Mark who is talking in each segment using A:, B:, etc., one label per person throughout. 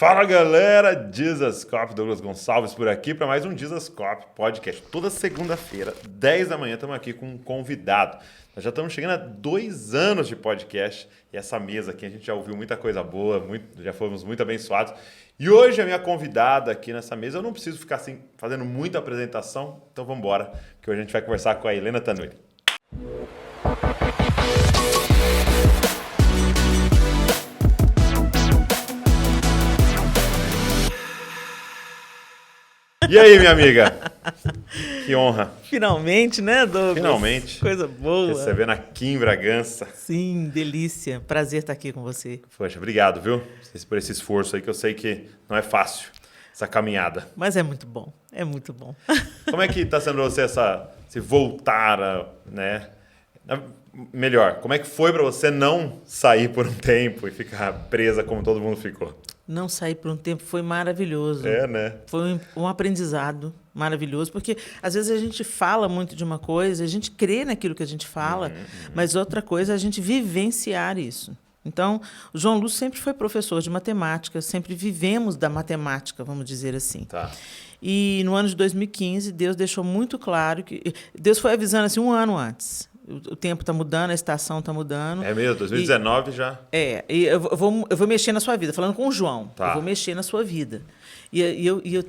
A: Fala galera, Jesus Cop, Douglas Gonçalves por aqui para mais um Jesus Cop Podcast. Toda segunda-feira, 10 da manhã, estamos aqui com um convidado. Nós já estamos chegando a 2 anos de podcast e essa mesa aqui a gente já ouviu muita coisa boa, já fomos muito abençoados. E hoje a minha convidada aqui nessa mesa, eu não preciso ficar assim fazendo muita apresentação, então vamos embora, porque hoje a gente vai conversar com a Helena Tanuri. E aí, minha amiga? Que honra.
B: Finalmente, né, Douglas?
A: Finalmente.
B: Coisa boa.
A: Recebendo aqui em Bragança.
B: Sim, delícia. Prazer estar aqui com você.
A: Poxa, obrigado, viu? Por esse esforço aí, que eu sei que não é fácil, essa caminhada.
B: Mas é muito bom, é muito bom.
A: Como é que está sendo para você se voltar, né? Melhor, como é que foi para você não sair por um tempo e ficar presa como todo mundo ficou?
B: Não sair por um tempo foi maravilhoso.
A: É, né?
B: Foi um aprendizado maravilhoso, porque às vezes a gente fala muito de uma coisa, a gente crê naquilo que a gente fala, mas outra coisa é a gente vivenciar isso. Então, o João Lúcio sempre foi professor de matemática, sempre vivemos da matemática, vamos dizer assim.
A: Tá.
B: E no ano de 2015, Deus deixou muito claro que... Deus foi avisando assim 1 ano antes. O tempo está mudando, a estação está mudando.
A: É mesmo? 2019 já?
B: E eu vou mexer na sua vida. Falando com o João,
A: tá.
B: Eu vou mexer na sua vida.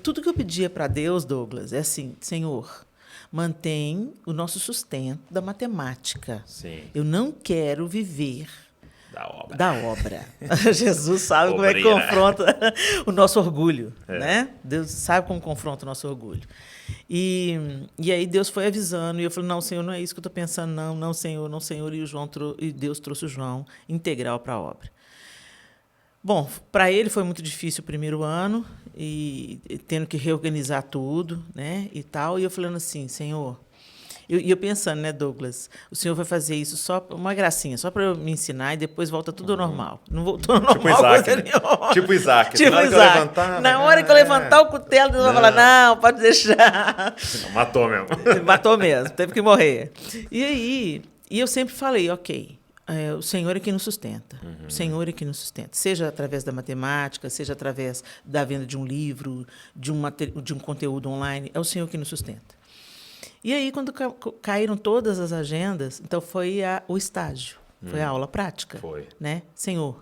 B: Tudo que eu pedia para Deus, Douglas, é assim, Senhor, mantém o nosso sustento da matemática.
A: Sim.
B: Eu não quero viver
A: da
B: obra. Jesus sabe como é que confronta o nosso orgulho. Né? Deus sabe como confronta o nosso orgulho. E aí Deus foi avisando, e eu falei, não, Senhor, não é isso que eu estou pensando, não, Senhor, não, Senhor. E Deus trouxe o João integral para a obra. Bom, para ele foi muito difícil o primeiro ano, e tendo que reorganizar tudo, né, e tal. E eu falando assim, Senhor... eu pensando, né, Douglas, o senhor vai fazer isso só uma gracinha, só para eu me ensinar e depois volta tudo ao normal. Não voltou ao normal.
A: Tipo Isaac,
B: Tipo
A: Isaac.
B: Tipo Isaac. Na hora que eu levantar o cutelo, Deus vai falar, não, pode deixar.
A: Não, matou mesmo.
B: Matou mesmo, teve que morrer. E eu sempre falei, ok, o Senhor é quem nos sustenta. O Senhor é quem nos sustenta. Seja através da matemática, seja através da venda de um livro, de um conteúdo online, é o Senhor que nos sustenta. E aí, quando caíram todas as agendas, então foi o estágio, foi a aula prática.
A: Foi.
B: Né? Senhor,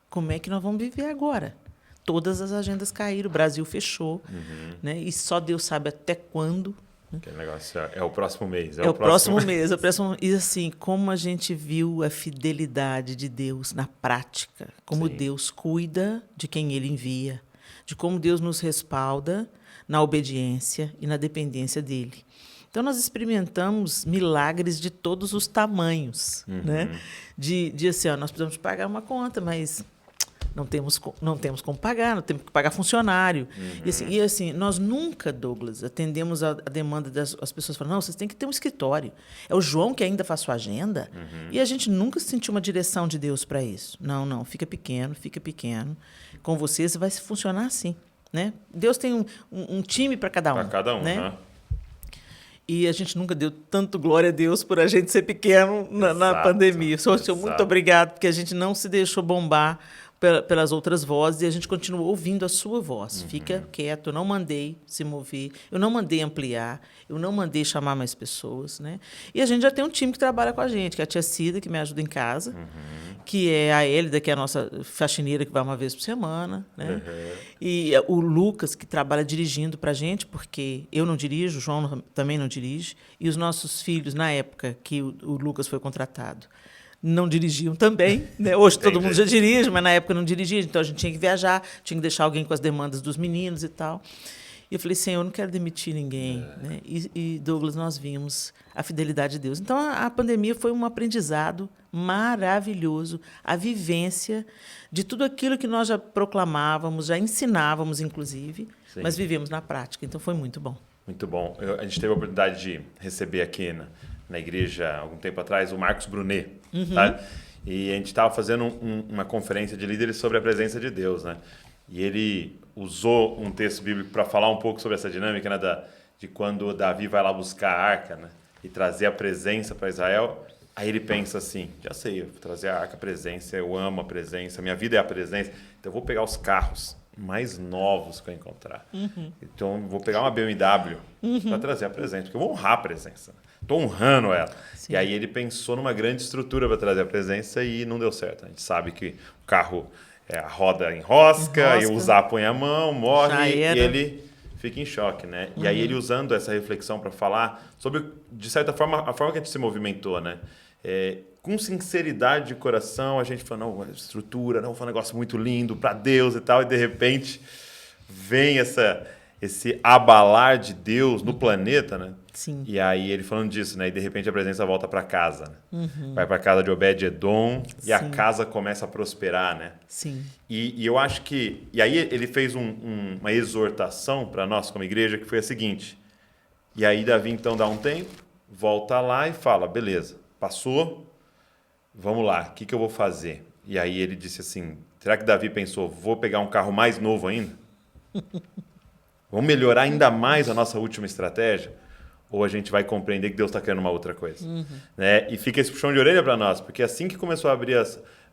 B: como é que nós vamos viver agora? Todas as agendas caíram, o Brasil fechou, né? E só Deus sabe até quando.
A: Aquele negócio é o próximo mês.
B: É o próximo mês. E assim, como a gente viu a fidelidade de Deus na prática, como
A: Sim.
B: Deus cuida de quem Ele envia, de como Deus nos respalda na obediência e na dependência dEle. Então, nós experimentamos milagres de todos os tamanhos, né? De assim, nós precisamos pagar uma conta, mas não temos como pagar, não temos que pagar funcionário. E assim, nós nunca, Douglas, atendemos a demanda as pessoas falam, não, vocês têm que ter um escritório. É o João que ainda faz sua agenda, e a gente nunca sentiu uma direção de Deus para isso. Não, fica pequeno. Com vocês vai funcionar assim, né? Deus tem um time para cada um.
A: Para cada um,
B: né? E a gente nunca deu tanto glória a Deus por a gente ser pequeno na pandemia. Senhor, muito obrigado, porque a gente não se deixou bombar pelas outras vozes e a gente continuou ouvindo a sua voz. Fica quieto, eu não mandei se mover, eu não mandei ampliar, eu não mandei chamar mais pessoas. Né? E a gente já tem um time que trabalha com a gente, que é a tia Cida, que me ajuda em casa, que é a Hélida, que é a nossa faxineira, que vai uma vez por semana. Né? E o Lucas, que trabalha dirigindo para a gente, porque eu não dirijo, o João também não dirige, e os nossos filhos, na época que o Lucas foi contratado, não dirigiam também. Né? Hoje todo mundo já dirige, mas na época não dirigia, então a gente tinha que viajar, tinha que deixar alguém com as demandas dos meninos e tal. E eu falei, Senhor, eu não quero demitir ninguém. Né? E, Douglas, nós vimos a fidelidade de Deus. Então, a pandemia foi um aprendizado maravilhoso, a vivência de tudo aquilo que nós já proclamávamos, já ensinávamos, inclusive, Sim. mas vivemos na prática. Então, foi muito bom.
A: Muito bom. A gente teve a oportunidade de receber aqui na igreja, algum tempo atrás, o Marcos Brunet. Tá? E a gente estava fazendo uma conferência de líderes sobre a presença de Deus. Né? E ele usou um texto bíblico para falar um pouco sobre essa dinâmica, né, de quando Davi vai lá buscar a arca, né, e trazer a presença para Israel. Aí ele pensa assim, já sei, eu vou trazer a arca, a presença, eu amo a presença, minha vida é a presença, então eu vou pegar os carros mais novos que eu encontrar. Então, vou pegar uma BMW para trazer a presença, porque eu vou honrar a presença. Estou honrando ela.
B: Sim.
A: E aí ele pensou numa grande estrutura para trazer a presença e não deu certo. A gente sabe que o carro, a roda enrosca, e o Zá põe a mão, morre, e ele fica em choque, né? E aí ele usando essa reflexão para falar sobre, de certa forma, a forma que a gente se movimentou, né? Com sinceridade de coração, a gente falou, não, estrutura, não, foi um negócio muito lindo para Deus e tal, e de repente vem esse abalar de Deus no planeta, né?
B: Sim.
A: E aí ele falando disso, né? E de repente a presença volta para casa, né? Vai para casa de Obed-Edom e a casa começa a prosperar, né?
B: Sim.
A: E eu acho que... E aí ele fez uma exortação para nós como igreja que foi a seguinte. E aí Davi então dá um tempo, volta lá e fala, beleza, passou, vamos lá, o que eu vou fazer? E aí ele disse assim, será que Davi pensou, vou pegar um carro mais novo ainda? Vamos melhorar ainda mais a nossa última estratégia? Ou a gente vai compreender que Deus está querendo uma outra coisa? Né? E fica esse puxão de orelha para nós, porque assim que começou a abrir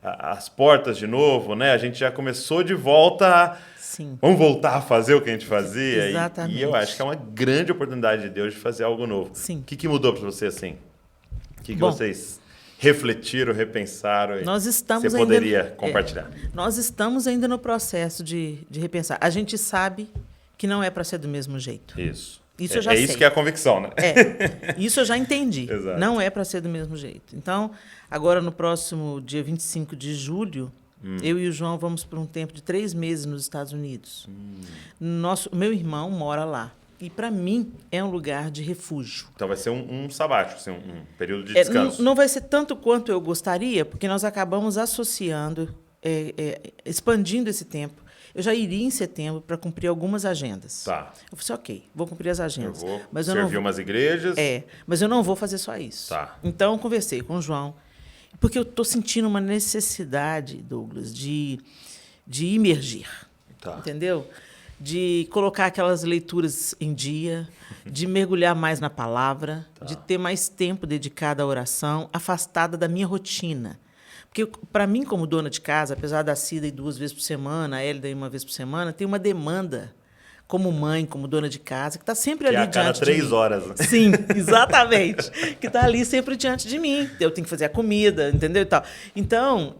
A: as portas de novo, né? A gente já começou de volta
B: Sim.
A: Vamos voltar a fazer o que a gente fazia?
B: Exatamente.
A: E eu acho que é uma grande oportunidade de Deus de fazer algo novo.
B: Sim.
A: O que mudou para você assim? O que vocês refletiram, repensaram e você poderia compartilhar?
B: Nós estamos ainda no processo de repensar. A gente sabe que não é para ser do mesmo jeito.
A: Isso.
B: Isso eu já sei.
A: Isso que é a convicção, né?
B: Isso eu já entendi.
A: Exato.
B: Não é para ser do mesmo jeito. Então, agora no próximo dia 25 de julho, eu e o João vamos por um tempo de 3 meses nos Estados Unidos. Meu irmão mora lá. E, para mim, é um lugar de refúgio.
A: Então, vai ser um sabático, assim, um período de descanso.
B: Não vai ser tanto quanto eu gostaria, porque nós acabamos associando, expandindo esse tempo. Eu já iria em setembro para cumprir algumas agendas.
A: Tá.
B: Eu falei assim, ok, vou cumprir as agendas.
A: Eu vou
B: mas
A: servir umas igrejas.
B: Mas eu não vou fazer só isso.
A: Tá.
B: Então, eu conversei com o João, porque eu estou sentindo uma necessidade, Douglas, de imergir.
A: Tá.
B: Entendeu? De colocar aquelas leituras em dia, de mergulhar mais na palavra, de ter mais tempo dedicado à oração, afastada da minha rotina. Porque, para mim, como dona de casa, apesar da Cida ir 2 vezes por semana, a Hélida ir 1 vez por semana, tem uma demanda, como mãe, como dona de casa, que está sempre ali diante de mim.
A: A cada 3 horas. Né?
B: Sim, exatamente. Que está ali sempre diante de mim. Eu tenho que fazer a comida, entendeu? E tal. Então,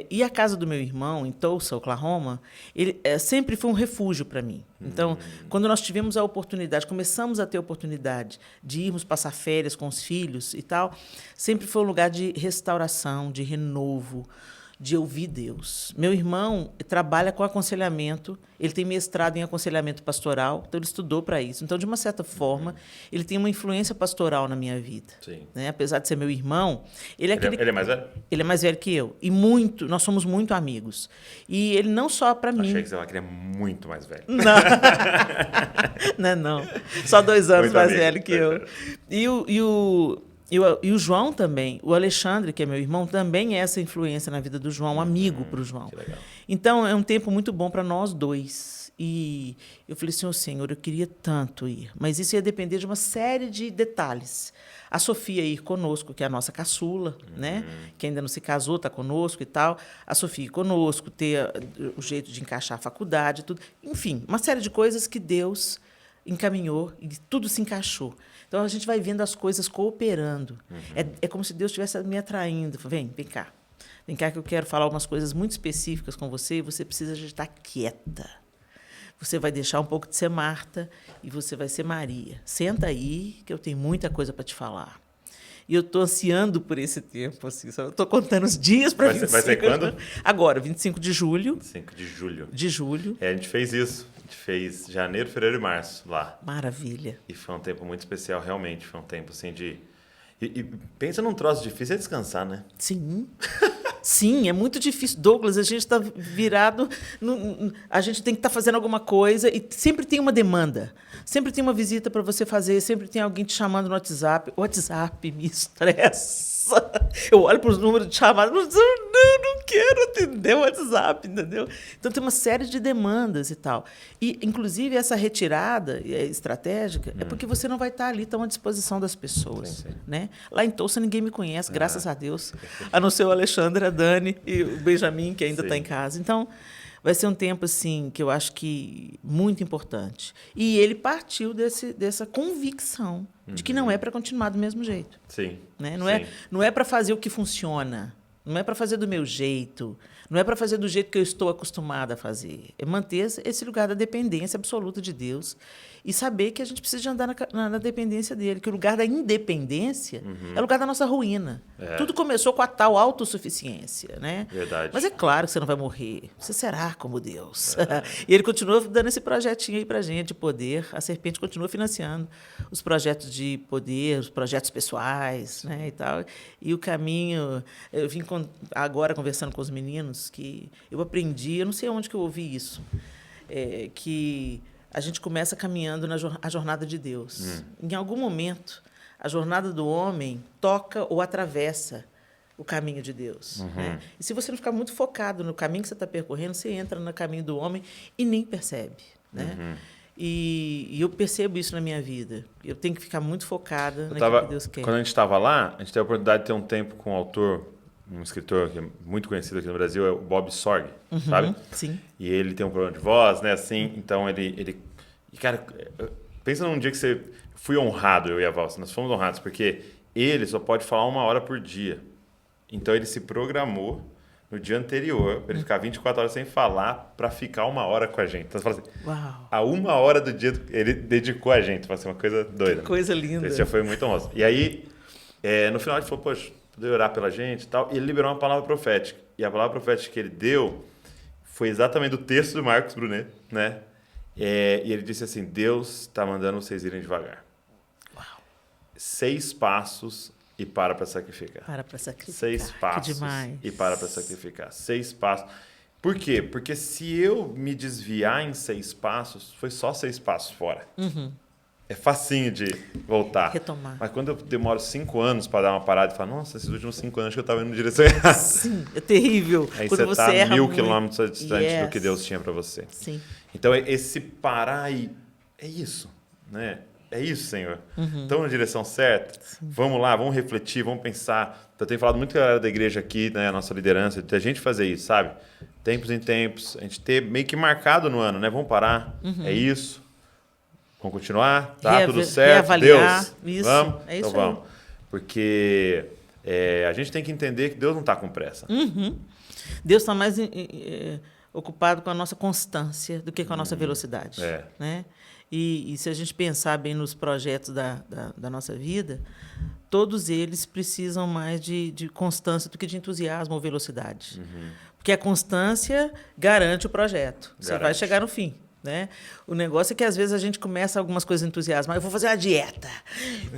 B: e a casa do meu irmão, em Tulsa, Oklahoma, ele sempre foi um refúgio para mim. Então, quando nós tivemos a oportunidade, começamos a ter a oportunidade de irmos passar férias com os filhos e tal, sempre foi um lugar de restauração, de renovo, de ouvir Deus. Meu irmão trabalha com aconselhamento, ele tem mestrado em aconselhamento pastoral, então ele estudou para isso. Então, de uma certa forma, ele tem uma influência pastoral na minha vida.
A: Sim.
B: Né? Apesar de ser meu irmão, ele
A: é mais velho?
B: Ele é mais velho que eu. E nós somos muito amigos. E ele não só para mim...
A: Achei que você ia querer muito mais velho.
B: Não. não. Só 2 anos muito mais velho que eu. E o João também, o Alexandre, que é meu irmão, também é essa influência na vida do João, amigo para o João.
A: Que legal.
B: Então, é um tempo muito bom para nós dois. E eu falei assim, Senhor, eu queria tanto ir, mas isso ia depender de uma série de detalhes. A Sofia ir conosco, que é a nossa caçula, né? Que ainda não se casou, está conosco e tal. A Sofia ir conosco, ter o jeito de encaixar a faculdade, tudo. Enfim, uma série de coisas que Deus encaminhou e tudo se encaixou. Então, a gente vai vendo as coisas cooperando. É como se Deus estivesse me atraindo. Vem cá. Vem cá que eu quero falar umas coisas muito específicas com você e você precisa de estar quieta. Você vai deixar um pouco de ser Marta e você vai ser Maria. Senta aí que eu tenho muita coisa para te falar. E eu estou ansiando por esse tempo. Assim, eu estou contando os dias para 25.
A: Vai ser quando?
B: Agora, 25 de julho.
A: 25 de julho.
B: De julho.
A: A gente fez isso. A gente fez janeiro, fevereiro e março lá.
B: Maravilha.
A: E foi um tempo muito especial, realmente. Foi um tempo assim de... E pensa num troço difícil é descansar, né?
B: Sim. Sim, é muito difícil. Douglas, a gente está virado... a gente tem que estar fazendo alguma coisa e sempre tem uma demanda. Sempre tem uma visita para você fazer, sempre tem alguém te chamando no WhatsApp. O WhatsApp me estressa. Eu olho para os números de chamada e não quero atender o WhatsApp, entendeu? Então, tem uma série de demandas e tal. E, inclusive, essa retirada estratégica é porque você não vai estar ali tão à disposição das pessoas.
A: Sim.
B: Né? Lá em Tulsa, ninguém me conhece, graças a Deus. A não ser o Alexandre, a Dani e o Benjamin, que ainda está em casa. Então, vai ser um tempo assim que eu acho que muito importante. E ele partiu dessa convicção de que não é para continuar do mesmo jeito.
A: Sim.
B: Né?
A: Sim.
B: Não é para fazer o que funciona, não é para fazer do meu jeito, não é para fazer do jeito que eu estou acostumada a fazer. É manter esse lugar da dependência absoluta de Deus e saber que a gente precisa de andar na dependência dele, que o lugar da independência é o lugar da nossa ruína. Tudo começou com a tal autossuficiência, né?
A: Verdade.
B: Mas é claro que você não vai morrer. Você será como Deus. E ele continua dando esse projetinho aí para a gente de poder. A Serpente continua financiando os projetos de poder, os projetos pessoais, né, e tal. E o caminho... Eu vim agora conversando com os meninos que eu aprendi, eu não sei onde que eu ouvi isso, que a gente começa caminhando a jornada de Deus. Em algum momento, a jornada do homem toca ou atravessa o caminho de Deus. Né? E se você não ficar muito focado no caminho que você está percorrendo, você entra no caminho do homem e nem percebe. Né? E eu percebo isso na minha vida. Eu tenho que ficar muito focada naquilo que Deus quer.
A: Quando a gente estava lá, a gente teve a oportunidade de ter um tempo com um autor, um escritor que é muito conhecido aqui no Brasil, é o Bob Sorg, sabe?
B: Sim.
A: E ele tem um problema de voz, né? Assim, então ele... E, cara, pensa num dia que você... Fui honrado, eu e a Valsa. Nós fomos honrados, porque ele só pode falar 1 hora por dia. Então, ele se programou no dia anterior para ele ficar 24 horas sem falar para ficar 1 hora com a gente. Então, você fala assim,
B: uau,
A: a 1 hora do dia ele dedicou a gente. Vai ser uma coisa doida.
B: Que coisa linda.
A: Esse já foi muito honroso. E aí, no final, ele falou, poxa, poder orar pela gente e tal. E ele liberou uma palavra profética. E a palavra profética que ele deu foi exatamente do texto do Marcos Brunet, né? E ele disse assim, Deus está mandando vocês irem devagar.
B: Uau.
A: 6 passos e para sacrificar.
B: Para sacrificar.
A: 6 passos
B: que demais.
A: e para sacrificar. 6 passos. Por quê? Porque se eu me desviar em 6 passos, foi só 6 passos fora. É facinho de voltar.
B: Retomar.
A: Mas quando eu demoro 5 anos para dar uma parada e falar, nossa, esses últimos 5 anos acho que eu estava indo na direção errada.
B: Sim, é terrível.
A: Aí
B: quando
A: você está
B: erra
A: 1000
B: muito.
A: quilômetros distante
B: Yes.
A: do que Deus tinha para você.
B: Sim.
A: Então, esse parar aí, é isso, né? É isso, Senhor. Estamos na direção certa? Sim. Vamos lá, vamos refletir, vamos pensar. Eu tenho falado muito com a galera da igreja aqui, né, a nossa liderança, de a gente fazer isso, sabe? Tempos em tempos, a gente ter meio que marcado no ano, né? Vamos parar, é isso. Vamos continuar, tá tudo certo,
B: reavaliar,
A: Deus,
B: isso,
A: vamos?
B: é isso
A: então
B: aí.
A: vamos. Porque a gente tem que entender que Deus não está com pressa.
B: Deus está mais ocupado com a nossa constância do que com a nossa velocidade. Né? E se a gente pensar bem nos projetos da nossa vida, todos eles precisam mais de constância do que de entusiasmo ou velocidade. Porque a constância garante o projeto. Você vai chegar no fim. Né? O negócio é que, às vezes, a gente começa algumas coisas entusiasmadas. Eu vou fazer uma dieta,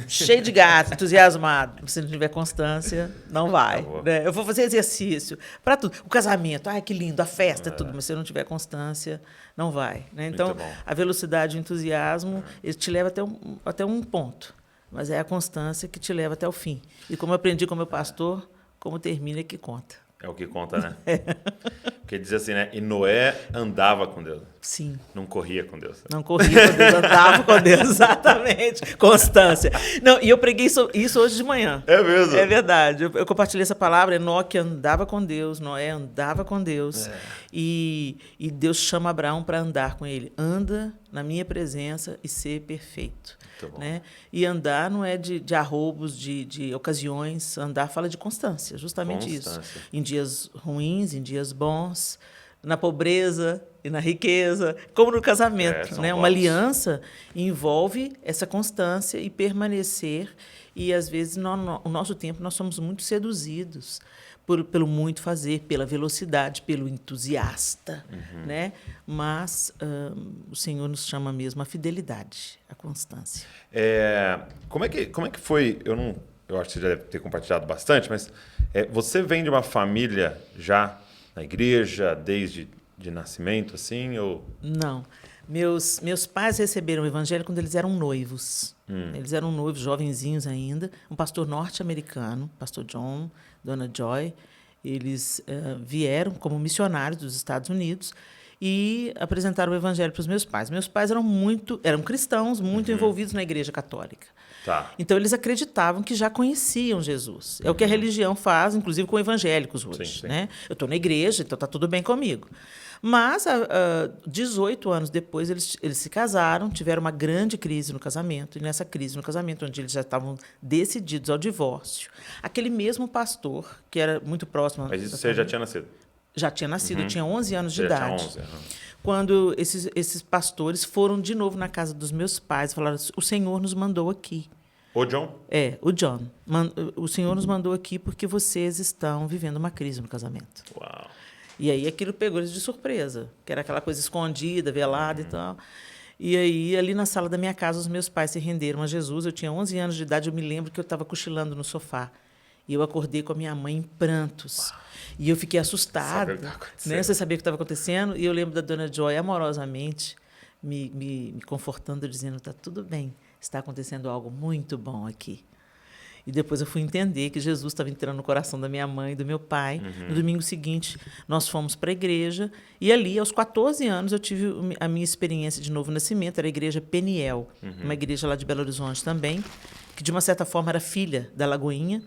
B: cheio de gato, entusiasmado. Se não tiver constância, não vai. Né? Eu vou fazer exercício, para tudo. O casamento, ai, que lindo, a festa, tudo. Mas se não tiver constância, não vai. Né? Então, a velocidade e o entusiasmo, ele te leva até um ponto. Mas é a constância que te leva até o fim. E como eu aprendi com meu pastor, como termina é que conta.
A: É o que conta, né? Porque diz assim, né? E Noé andava com Deus.
B: Sim.
A: Não corria com Deus.
B: Não corria com Deus, andava com Deus, exatamente. Constância. Não, e eu preguei isso hoje de manhã.
A: É mesmo?
B: É verdade. Eu compartilhei essa palavra, Enoque andava com Deus, Noé andava com Deus. E Deus chama Abraão para andar com ele. Anda na minha presença e ser perfeito. Né? E andar não é de arroubos, de ocasiões. Andar fala de constância, justamente isso. Em dias ruins, em dias bons, na pobreza e na riqueza, como no casamento. Né? Uma aliança envolve essa constância e permanecer. E, às vezes, no nosso tempo, nós somos muito seduzidos pelo muito fazer, pela velocidade, pelo entusiasta. Né? Mas o Senhor nos chama mesmo a fidelidade, a constância.
A: Como é que foi? Eu acho que você já deve ter compartilhado bastante, mas você vem de uma família já na igreja, desde de nascimento, assim? Ou...
B: Não. Meus pais receberam o evangelho quando eles eram noivos. Eles eram noivos, jovenzinhos ainda. Um pastor norte-americano, pastor John, dona Joy, eles vieram como missionários dos Estados Unidos e apresentaram o evangelho para os meus pais. Meus pais eram cristãos, muito envolvidos na igreja católica.
A: Tá.
B: Então, eles acreditavam que já conheciam Jesus. É o que a religião faz, inclusive com evangélicos hoje.
A: Sim.
B: Né? Eu estou na igreja, então está tudo bem comigo. Mas, 18 anos depois, eles se casaram, tiveram uma grande crise no casamento. E nessa crise no casamento, onde eles já estavam decididos ao divórcio, aquele mesmo pastor, que era muito próximo...
A: Mas isso você já tinha nascido?
B: Já tinha nascido, eu tinha 11 anos de
A: Você
B: idade.
A: Já tinha 11,
B: Quando esses pastores foram de novo na casa dos meus pais, falaram assim, o Senhor nos mandou aqui.
A: O John?
B: O John. O Senhor nos mandou aqui porque vocês estão vivendo uma crise no casamento.
A: Uau.
B: E aí aquilo pegou eles de surpresa, que era aquela coisa escondida, velada e tal. E aí, ali na sala da minha casa, os meus pais se renderam a Jesus. Eu tinha 11 anos de idade, eu me lembro que eu estava cochilando no sofá. E eu acordei com a minha mãe em prantos. Uau. E eu fiquei assustada. Né? Você sabia o que estava acontecendo? E eu lembro da dona Joy, amorosamente, me confortando, dizendo, está tudo bem, está acontecendo algo muito bom aqui. E depois eu fui entender que Jesus estava entrando no coração da minha mãe e do meu pai. No domingo seguinte, nós fomos para a igreja. E ali, aos 14 anos, eu tive a minha experiência de novo nascimento. Era a igreja Peniel, uma igreja lá de Belo Horizonte também, que, de uma certa forma, era filha da Lagoinha.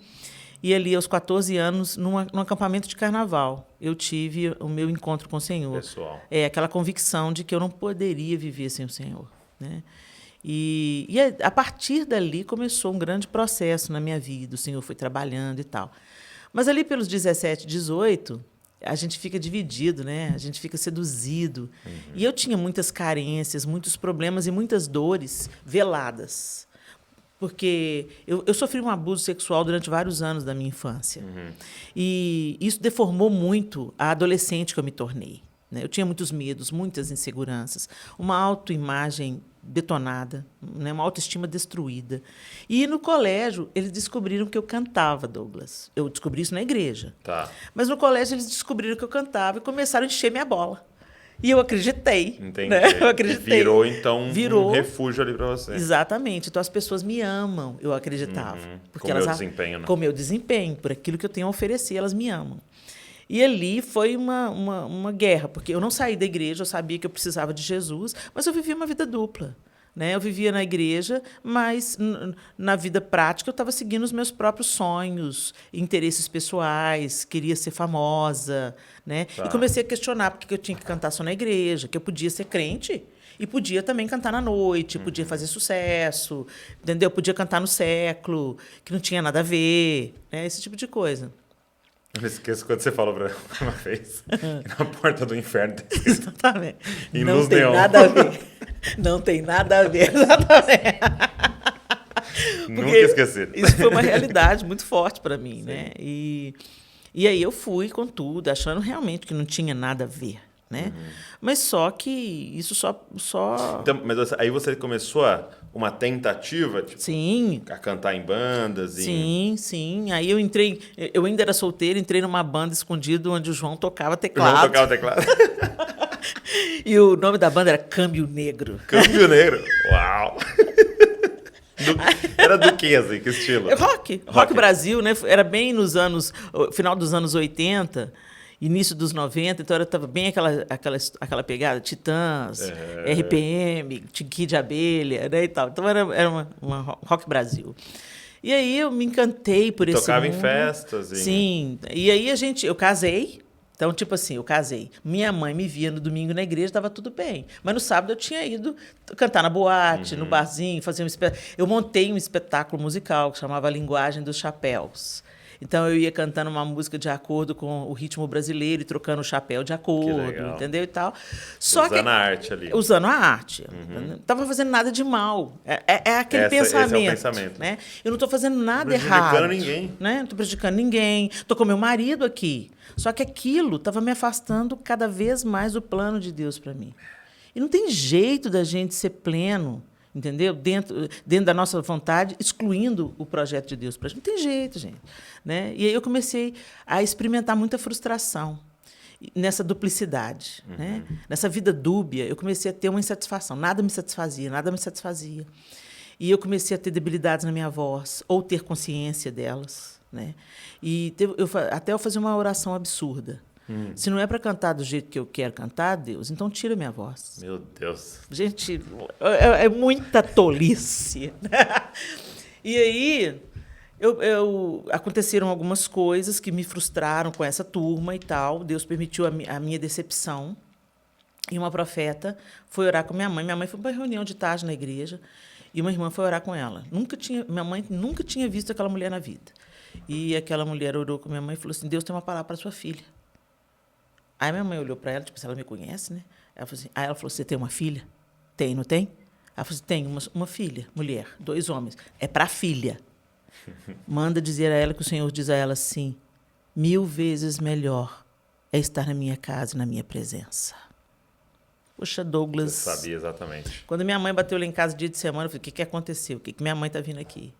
B: E ali, aos 14 anos, num acampamento de carnaval, eu tive o meu encontro com o Senhor.
A: Pessoal.
B: Aquela convicção de que eu não poderia viver sem o Senhor, né? E a partir dali começou um grande processo na minha vida. O Senhor foi trabalhando e tal. Mas ali pelos 17, 18, a gente fica dividido, né? A gente fica seduzido. E eu tinha muitas carências, muitos problemas e muitas dores veladas. Porque eu sofri um abuso sexual durante vários anos da minha infância. E isso deformou muito a adolescente que eu me tornei. Né? Eu tinha muitos medos, muitas inseguranças, uma autoimagem detonada, né? Uma autoestima destruída. E no colégio, eles descobriram que eu cantava, Douglas. Eu descobri isso na igreja.
A: Tá.
B: Mas no colégio, eles descobriram que eu cantava e começaram a encher minha bola. E eu acreditei.
A: Entendi.
B: Né? Eu acreditei.
A: E virou, então, um refúgio ali para você.
B: Exatamente. Então, as pessoas me amam, eu acreditava. Porque
A: com o meu desempenho, né?
B: Com o meu desempenho, por aquilo que eu tenho a oferecer, elas me amam. E ali foi uma guerra, porque eu não saí da igreja, eu sabia que eu precisava de Jesus, mas eu vivia uma vida dupla. Né? Eu vivia na igreja, mas na vida prática eu estava seguindo os meus próprios sonhos, interesses pessoais, queria ser famosa. Né?
A: Tá.
B: E comecei a questionar por que eu tinha que cantar só na igreja, que eu podia ser crente e podia também cantar na noite, podia fazer sucesso, entendeu? Podia cantar no século, que não tinha nada a ver, né? Esse tipo de coisa.
A: Eu não esqueço quando você falou para uma vez que na porta do inferno.
B: Exatamente.
A: Em
B: não
A: luz
B: tem
A: neon.
B: nada a ver. Não tem nada a ver, exatamente.
A: Nunca esqueci.
B: Isso foi uma realidade muito forte para mim, né? E aí eu fui com tudo, achando realmente que não tinha nada a ver, né? Mas só que isso só...
A: Então, mas aí você começou uma tentativa, tipo,
B: Sim.
A: a cantar em bandas?
B: Sim. Aí eu ainda era solteira, entrei numa banda escondido onde o João tocava teclado.
A: O João tocava teclado.
B: E o nome da banda era Câmbio Negro.
A: Câmbio Negro? Uau! Era do que, assim? Que estilo?
B: Rock Brasil, né? Era bem final dos anos 80, início dos 90, então estava bem aquela pegada, Titãs, RPM, Kid Abelha, né, e tal. Então era uma Rock Brasil. E aí eu me encantei por esse mundo.
A: Tocava em festas.
B: Sim. E aí eu casei. Então, tipo assim, eu casei. Minha mãe me via no domingo na igreja, estava tudo bem. Mas no sábado eu tinha ido cantar na boate, no barzinho, fazer eu montei um espetáculo musical que chamava A Linguagem dos Chapéus. Então, eu ia cantando uma música de acordo com o ritmo brasileiro e trocando o chapéu de acordo, entendeu? E tal.
A: Usando a arte ali.
B: Usando a arte. Não estava fazendo nada de mal. É aquele pensamento. Esse é o pensamento. Né? Eu não estou fazendo nada errado.
A: Não estou prejudicando ninguém.
B: Né? Não estou prejudicando ninguém. Estou com meu marido aqui. Só que aquilo estava me afastando cada vez mais do plano de Deus para mim. E não tem jeito da gente ser pleno, entendeu? Dentro da nossa vontade, excluindo o projeto de Deus para a gente. Não tem jeito, gente. Né? E aí eu comecei a experimentar muita frustração nessa duplicidade. Né? Nessa vida dúbia, eu comecei a ter uma insatisfação. Nada me satisfazia. E eu comecei a ter debilidades na minha voz, ou ter consciência delas. Né? E até eu fazer uma oração absurda. Se não é para cantar do jeito que eu quero cantar, Deus, então tira minha voz.
A: Meu Deus.
B: Gente, é muita tolice. E aí, aconteceram algumas coisas que me frustraram com essa turma e tal. Deus permitiu a minha decepção. E uma profeta foi orar com minha mãe. Minha mãe foi para uma reunião de tarde na igreja e uma irmã foi orar com ela. Minha mãe nunca tinha visto aquela mulher na vida. E aquela mulher orou com minha mãe e falou assim, Deus tem uma palavra para sua filha. Aí minha mãe olhou para ela, tipo, se ela me conhece, né? Aí ela falou, você tem uma filha? Tem, não tem? Ela falou assim, tem uma filha, mulher, 2 homens. É para a filha. Manda dizer a ela que o Senhor diz a ela assim, 1000 vezes melhor é estar na minha casa e na minha presença. Poxa, Douglas...
A: Você sabia exatamente.
B: Quando minha mãe bateu lá em casa dia de semana, eu falei, o que aconteceu? O que minha mãe está vindo aqui?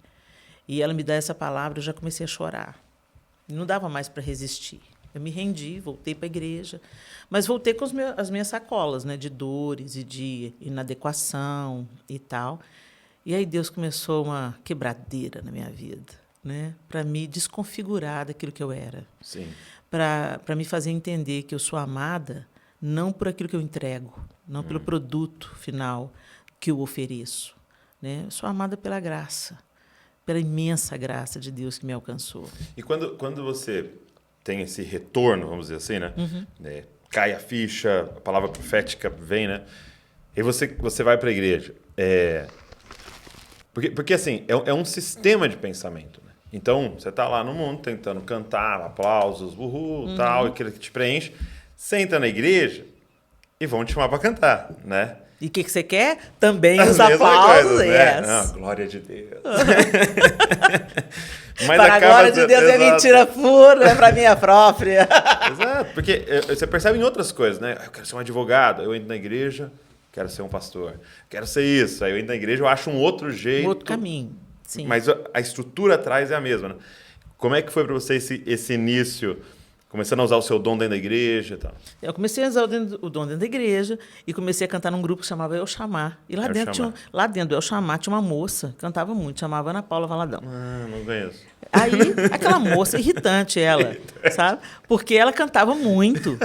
B: E ela me dá essa palavra, eu já comecei a chorar. Não dava mais para resistir. Eu me rendi, voltei para a igreja, mas voltei com as minhas sacolas, né, de dores e de inadequação e tal. E aí Deus começou uma quebradeira na minha vida, né, para me desconfigurar daquilo que eu era.
A: Sim.
B: Para me fazer entender que eu sou amada não por aquilo que eu entrego, não pelo produto final que eu ofereço, né? Eu sou amada pela graça, pela imensa graça de Deus que me alcançou.
A: E quando você tem esse retorno, vamos dizer assim, né? Cai a ficha, a palavra profética vem, né? E você vai para a igreja. Porque assim, é um sistema de pensamento, né? Então, você está lá no mundo tentando cantar, aplausos, tal, aquilo que te preenche. Você entra na igreja e vão te chamar para cantar, né?
B: E o que você quer? Também os aplausos.
A: Coisa, né?
B: Yes.
A: Ah, glória de Deus.
B: Mas para a glória de Deus é mentira pura, é para minha própria.
A: Exato, porque você percebe em outras coisas, né? Eu quero ser um advogado, eu entro na igreja, quero ser um pastor. Quero ser isso, aí eu entro na igreja, eu acho um outro jeito.
B: Outro caminho, sim.
A: Mas a estrutura atrás é a mesma, né? Como é que foi para você esse início, começando a usar o seu dom dentro da igreja e tal?
B: Eu comecei a usar o dom dentro da igreja e comecei a cantar num grupo que chamava El Chamar. E lá dentro do El Chamar tinha uma moça que cantava muito, chamava Ana Paula Valadão.
A: Ah, não conheço.
B: Aí, aquela moça, irritante ela, sabe? Porque ela cantava muito.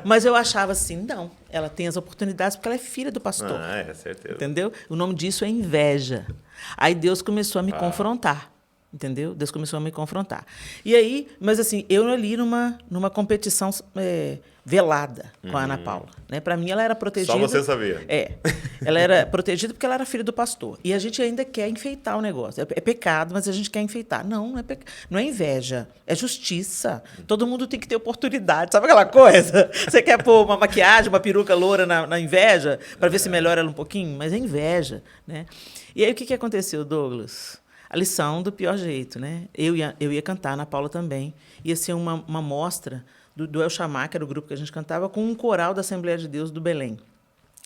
B: Mas eu achava assim, não, ela tem as oportunidades porque ela é filha do pastor.
A: Ah, é, certeza.
B: Entendeu? O nome disso é inveja. Aí Deus começou a me confrontar. Entendeu? Deus começou a me confrontar. E aí, mas assim, eu ali numa competição velada com a Ana Paula. Né? Para mim, ela era protegida.
A: Só você sabia.
B: Ela era protegida porque ela era filha do pastor. E a gente ainda quer enfeitar o negócio. É pecado, mas a gente quer enfeitar. Não é inveja, é justiça. Todo mundo tem que ter oportunidade. Sabe aquela coisa? Você quer pôr uma maquiagem, uma peruca loura na inveja, para ver se melhora ela um pouquinho? Mas é inveja. Né? E aí, o que aconteceu, Douglas? A lição do pior jeito, né? Eu ia cantar, Ana Paula também. Ia ser uma mostra do El Chamar, que era o grupo que a gente cantava, com um coral da Assembleia de Deus do Belém.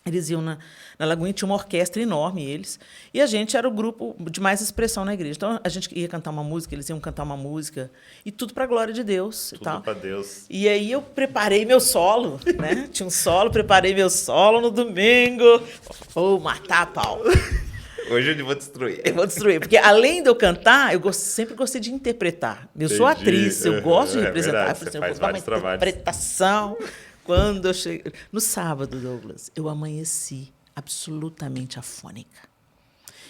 B: Eles iam na Lagoinha, tinha uma orquestra enorme, eles. E a gente era o grupo de mais expressão na igreja. Então, a gente ia cantar uma música, eles iam cantar uma música. E tudo para a glória de Deus.
A: Tudo para Deus.
B: E aí eu preparei meu solo, né? Tinha um solo, preparei meu solo no domingo. Vou matar a pau.
A: Hoje eu vou destruir.
B: Eu vou destruir. Porque, além de eu cantar, eu sempre gostei de interpretar. Eu sou atriz, eu gosto de representar.
A: Verdade, eu vou fazer uma
B: interpretação. Quando eu cheguei... No sábado, Douglas, eu amanheci absolutamente afônica.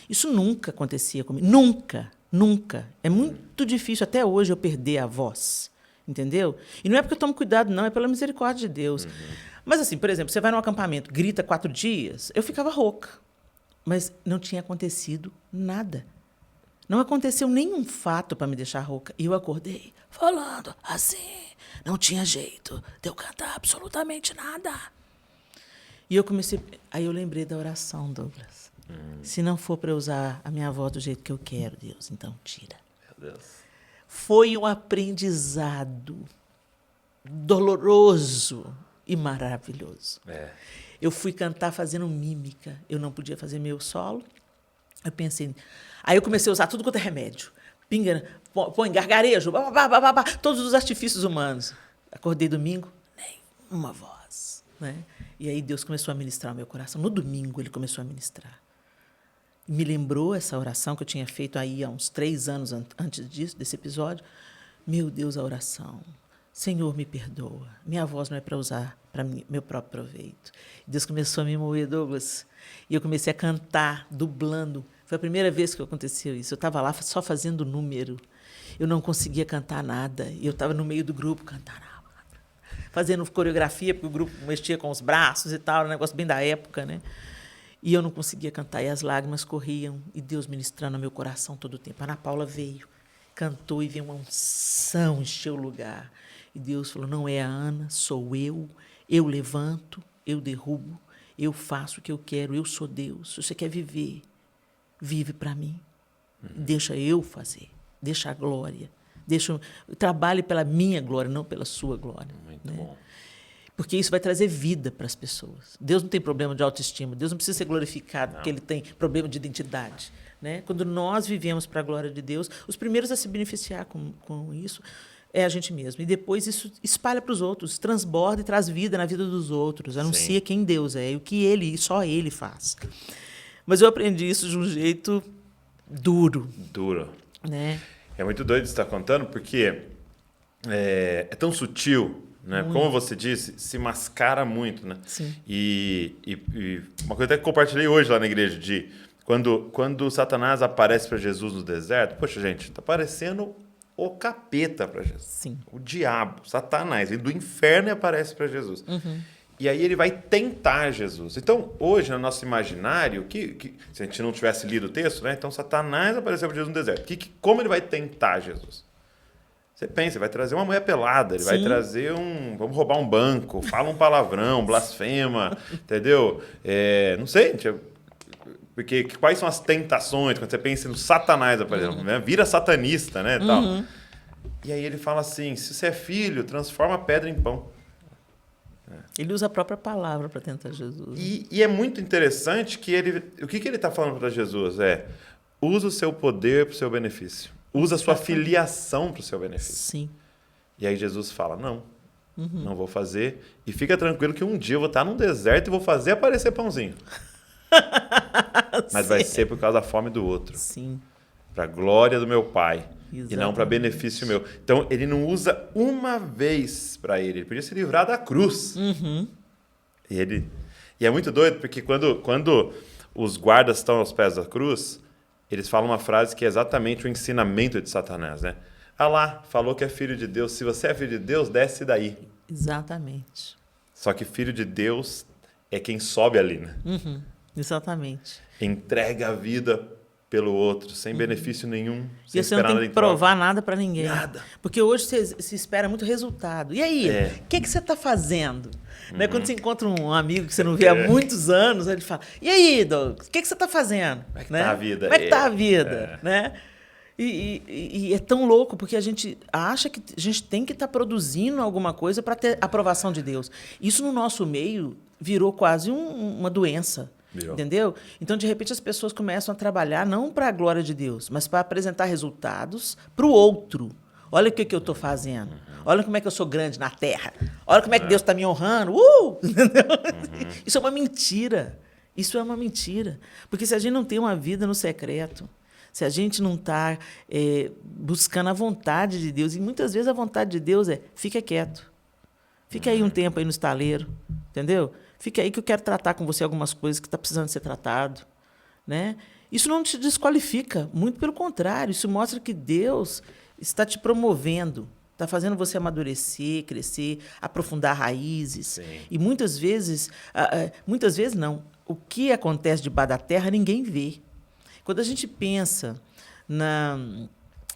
B: Isso nunca acontecia comigo. Nunca, nunca. É muito difícil até hoje eu perder a voz. Entendeu? E não é porque eu tomo cuidado, não. É pela misericórdia de Deus. Mas, assim, por exemplo, você vai num acampamento, grita 4 dias, eu ficava rouca. Mas não tinha acontecido nada. Não aconteceu nenhum fato para me deixar rouca. E eu acordei falando assim. Não tinha jeito de eu cantar absolutamente nada. E eu comecei... Aí eu lembrei da oração, Douglas. Se não for para eu usar a minha voz do jeito que eu quero, Deus, então tira.
A: Meu Deus.
B: Foi um aprendizado doloroso e maravilhoso. Eu fui cantar fazendo mímica. Eu não podia fazer meu solo. Eu pensei... Aí eu comecei a usar tudo quanto é remédio. Pinga, põe gargarejo, todos os artifícios humanos. Acordei domingo, nenhuma voz. Né? E aí Deus começou a ministrar o meu coração. No domingo ele começou a ministrar. Me lembrou essa oração que eu tinha feito aí há uns 3 anos antes desse episódio. Meu Deus, a oração. Senhor, me perdoa. Minha voz não é para usar para meu próprio proveito. Deus começou a me mover, Douglas. E eu comecei a cantar, dublando. Foi a primeira vez que aconteceu isso. Eu estava lá só fazendo número. Eu não conseguia cantar nada. E eu estava no meio do grupo cantando. fazendo coreografia, porque o grupo mexia com os braços e tal, era um negócio bem da época, né? E eu não conseguia cantar, e as lágrimas corriam, e Deus ministrando no meu coração todo o tempo. A Ana Paula veio, cantou, e veio uma unção, encheu o lugar. E Deus falou, não é a Ana, sou eu levanto, eu derrubo, eu faço o que eu quero, eu sou Deus. Se você quer viver, vive para mim. Deixa eu fazer, deixa a glória. Trabalhe pela minha glória, não pela sua glória.
A: Muito bom.
B: Porque isso vai trazer vida para as pessoas. Deus não tem problema de autoestima, Deus não precisa ser glorificado porque Ele tem problema de identidade. Né? Quando nós vivemos para a glória de Deus, os primeiros a se beneficiar com isso é a gente mesmo. E depois isso espalha para os outros, transborda e traz vida na vida dos outros, anuncia Sim. quem Deus é e o que só Ele faz. Mas eu aprendi isso de um jeito duro.
A: Duro.
B: Né?
A: É muito doido você estar contando, porque é tão sutil, né? Como você disse, se mascara muito. Né?
B: Sim.
A: E uma coisa até que eu compartilhei hoje lá na igreja, de quando Satanás aparece para Jesus no deserto, poxa, gente, está parecendo o capeta para Jesus.
B: Sim.
A: O diabo, Satanás, ele do inferno aparece para Jesus.
B: Uhum.
A: E aí ele vai tentar Jesus. Então, hoje, no nosso imaginário, se a gente não tivesse lido o texto, né? Então Satanás apareceu para Jesus no deserto. Como ele vai tentar Jesus? Você pensa, vai trazer uma mulher pelada, ele Sim. vai trazer vamos roubar um banco, fala um palavrão, blasfema, entendeu? Não sei, porque quais são as tentações quando você pensa no Satanás aparecendo, né? Vira satanista, né? Tal. E aí ele fala assim, se você é filho, transforma a pedra em pão.
B: Ele usa a própria palavra para tentar Jesus.
A: E é muito interessante que o que ele está falando para Jesus usa o seu poder para o seu benefício. Usa a sua filiação para o seu benefício.
B: Sim.
A: E aí Jesus fala, não vou fazer. E fica tranquilo que um dia eu vou estar num deserto e vou fazer aparecer pãozinho. Mas vai ser por causa da fome do outro.
B: Sim.
A: Para a glória do meu Pai.
B: Exatamente.
A: E não para benefício meu. Então, ele não usa uma vez para ele. Ele podia se livrar da cruz.
B: Uhum.
A: E é muito doido, porque quando os guardas estão aos pés da cruz, eles falam uma frase que é exatamente o ensinamento de Satanás, né? Ah lá, falou que é filho de Deus. Se você é filho de Deus, desce daí.
B: Exatamente.
A: Só que filho de Deus é quem sobe ali, né?
B: Uhum. Exatamente.
A: Entrega a vida pelo outro, sem benefício nenhum.
B: E você não tem que provar nada para ninguém.
A: Nada.
B: Porque hoje se espera muito resultado. E aí, o que você está fazendo? Né? Quando você encontra um amigo que você não vê há muitos anos, ele fala, e aí, Douglas, o que você está fazendo?
A: Como é que tá a vida?
B: Como é que tá a vida? Né? E é tão louco, porque a gente acha que a gente tem que estar produzindo alguma coisa para ter aprovação de Deus. Isso no nosso meio virou quase uma doença. Virou. Entendeu? Então, de repente, as pessoas começam a trabalhar não para a glória de Deus, mas para apresentar resultados para o outro. Olha o que eu estou fazendo. Olha como é que eu sou grande na terra. Olha como é que Deus está me honrando. Isso é uma mentira. Isso é uma mentira. Porque se a gente não tem uma vida no secreto, se a gente não está buscando a vontade de Deus, e muitas vezes a vontade de Deus fica quieto. Fica aí um tempo aí no estaleiro, entendeu? Fica aí que eu quero tratar com você algumas coisas que está precisando ser tratado. Né? Isso não te desqualifica, muito pelo contrário. Isso mostra que Deus está te promovendo, está fazendo você amadurecer, crescer, aprofundar raízes.
A: Sim.
B: E muitas vezes não, o que acontece debaixo da terra ninguém vê. Quando a gente pensa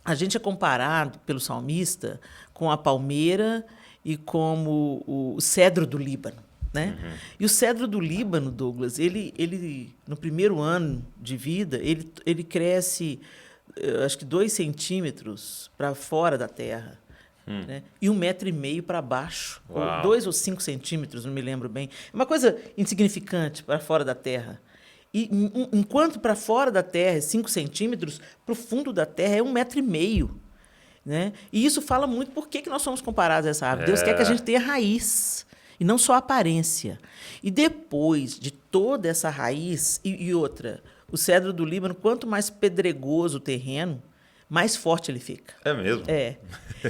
B: a gente é comparado pelo salmista com a palmeira e como o cedro do Líbano. Né? E o cedro do Líbano, Douglas, ele no primeiro ano de vida, ele cresce, acho que 2 centímetros para fora da terra. Né? E 1,5 metro para baixo. Ou 2 ou 5 centímetros, não me lembro bem. É uma coisa insignificante para fora da terra. E enquanto para fora da terra é 5 centímetros, para o fundo da terra é 1,5 metro. Né? E isso fala muito por que nós somos comparados a essa árvore. Deus quer que a gente tenha raiz. E não só a aparência. E depois de toda essa raiz, e outra, o cedro do Líbano, quanto mais pedregoso o terreno, mais forte ele fica.
A: É mesmo?
B: É.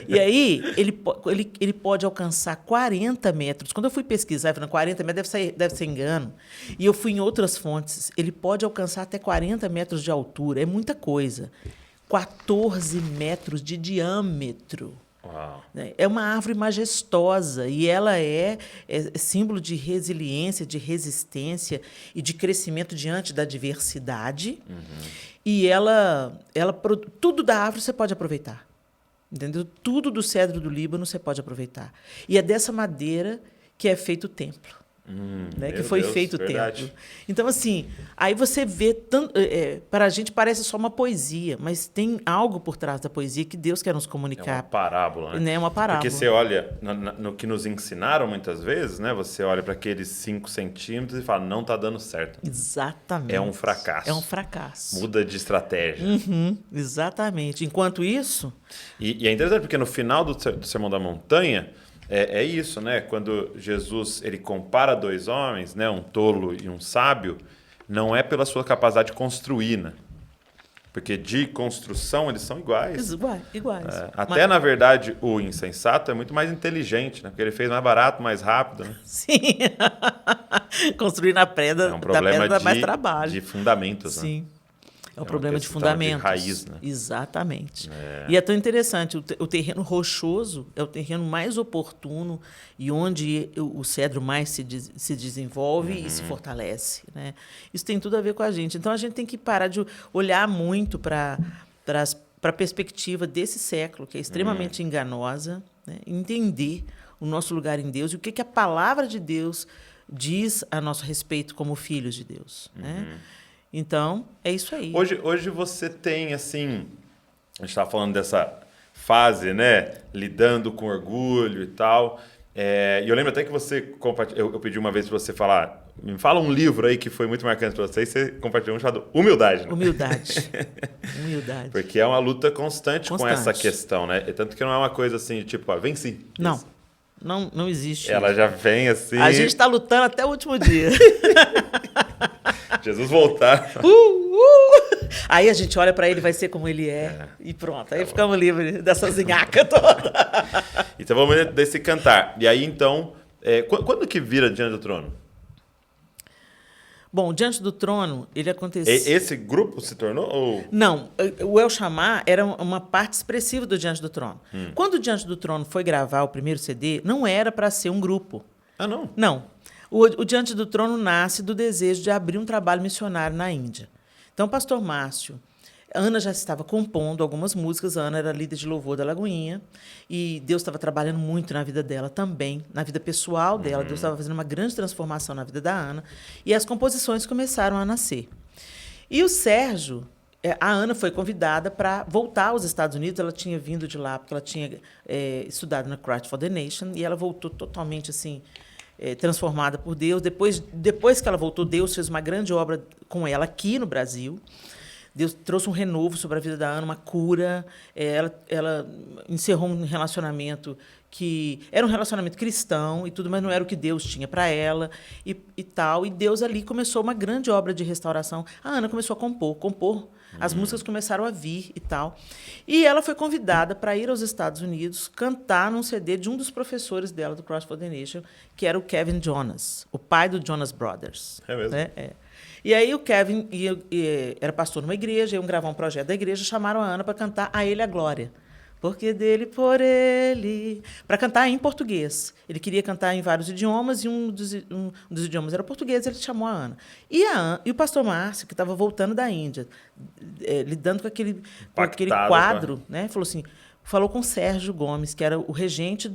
B: E aí, ele pode alcançar 40 metros. Quando eu fui pesquisar, eu falei, 40 metros deve ser engano. E eu fui em outras fontes. Ele pode alcançar até 40 metros de altura. É muita coisa. 14 metros de diâmetro.
A: Uau.
B: É uma árvore majestosa e ela é símbolo de resiliência, de resistência e de crescimento diante da diversidade. E tudo da árvore você pode aproveitar. Entendeu? Tudo do cedro do Líbano você pode aproveitar. E é dessa madeira que é feito o templo. Né? Que foi feito o templo. Então, assim, aí você vê... para a gente parece só uma poesia, mas tem algo por trás da poesia que Deus quer nos comunicar.
A: É uma parábola, né?
B: É uma parábola.
A: Porque você olha no que nos ensinaram muitas vezes, né? Você olha para aqueles 5 centímetros e fala, não está dando certo.
B: Exatamente.
A: É um fracasso.
B: É um fracasso.
A: Muda de estratégia.
B: Exatamente. Enquanto isso...
A: E é interessante porque no final do Sermão da Montanha... É isso, né? Quando Jesus ele compara 2 homens, né? Um tolo e um sábio, não é pela sua capacidade de construir, né? Porque de construção eles são iguais.
B: Iguais.
A: Até, na verdade, o insensato é muito mais inteligente, né? Porque ele fez mais barato, mais rápido, né?
B: Sim. Construir na pedra,
A: é um problema
B: dá mais trabalho.
A: De fundamentos, né?
B: Sim. É um problema de fundamentos.
A: De raiz, né?
B: Exatamente. E é tão interessante. O terreno rochoso é o terreno mais oportuno e onde o cedro mais se desenvolve e se fortalece. Né? Isso tem tudo a ver com a gente. Então, a gente tem que parar de olhar muito para a perspectiva desse século, que é extremamente enganosa, né? Entender o nosso lugar em Deus e o que a palavra de Deus diz a nosso respeito como filhos de Deus. Né? Então, é isso aí.
A: Hoje você tem, assim... A gente estava falando dessa fase, né? Lidando com orgulho e tal. E eu lembro até que você... Eu pedi uma vez para você falar... Me fala um livro aí que foi muito marcante para você e você compartilhou um chamado Humildade. Né?
B: Humildade.
A: Porque é uma luta constante com essa questão, né? Tanto que não é uma coisa assim, tipo, venci.
B: Não existe.
A: Ela já vem assim...
B: A gente está lutando até o último dia.
A: Jesus voltar.
B: Aí a gente olha para ele, vai ser como ele é. E pronto, aí ficamos livres dessa zinhaca toda.
A: Então vamos desse cantar. E aí, então, quando que vira Diante do Trono?
B: Bom, Diante do Trono, ele aconteceu...
A: Esse grupo se tornou? Ou...
B: Não, o El Shammah era uma parte expressiva do Diante do Trono. Quando o Diante do Trono foi gravar o primeiro CD, não era para ser um grupo.
A: Ah, não?
B: Não. O Diante do Trono nasce do desejo de abrir um trabalho missionário na Índia. Então, pastor Márcio, Ana já estava compondo algumas músicas, a Ana era líder de louvor da Lagoinha, e Deus estava trabalhando muito na vida dela também, na vida pessoal dela, Deus estava fazendo uma grande transformação na vida da Ana, e as composições começaram a nascer. E o Sérgio, a Ana foi convidada para voltar aos Estados Unidos, ela tinha vindo de lá, porque ela tinha estudado na Christ for the Nation, e ela voltou totalmente assim... transformada por Deus. Depois que ela voltou, Deus fez uma grande obra com ela aqui no Brasil. Deus trouxe um renovo sobre a vida da Ana, uma cura. Ela encerrou um relacionamento que era um relacionamento cristão e tudo, mas não era o que Deus tinha para ela e tal. E Deus ali começou uma grande obra de restauração. A Ana começou a compor. As músicas começaram a vir e tal. E ela foi convidada para ir aos Estados Unidos cantar num CD de um dos professores dela, do Cross for the Nation, que era o Kevin Jonas, o pai do Jonas Brothers.
A: É mesmo?
B: E aí o Kevin era pastor numa igreja, iam gravar um projeto da igreja, chamaram a Ana para cantar A Ele a Glória. Porque dele, por ele... Para cantar em português. Ele queria cantar em vários idiomas, e um dos idiomas era português, ele chamou a Ana. E o pastor Márcio, que estava voltando da Índia, lidando com aquele quadro, né? Falou com o Sérgio Gomes, que era o regente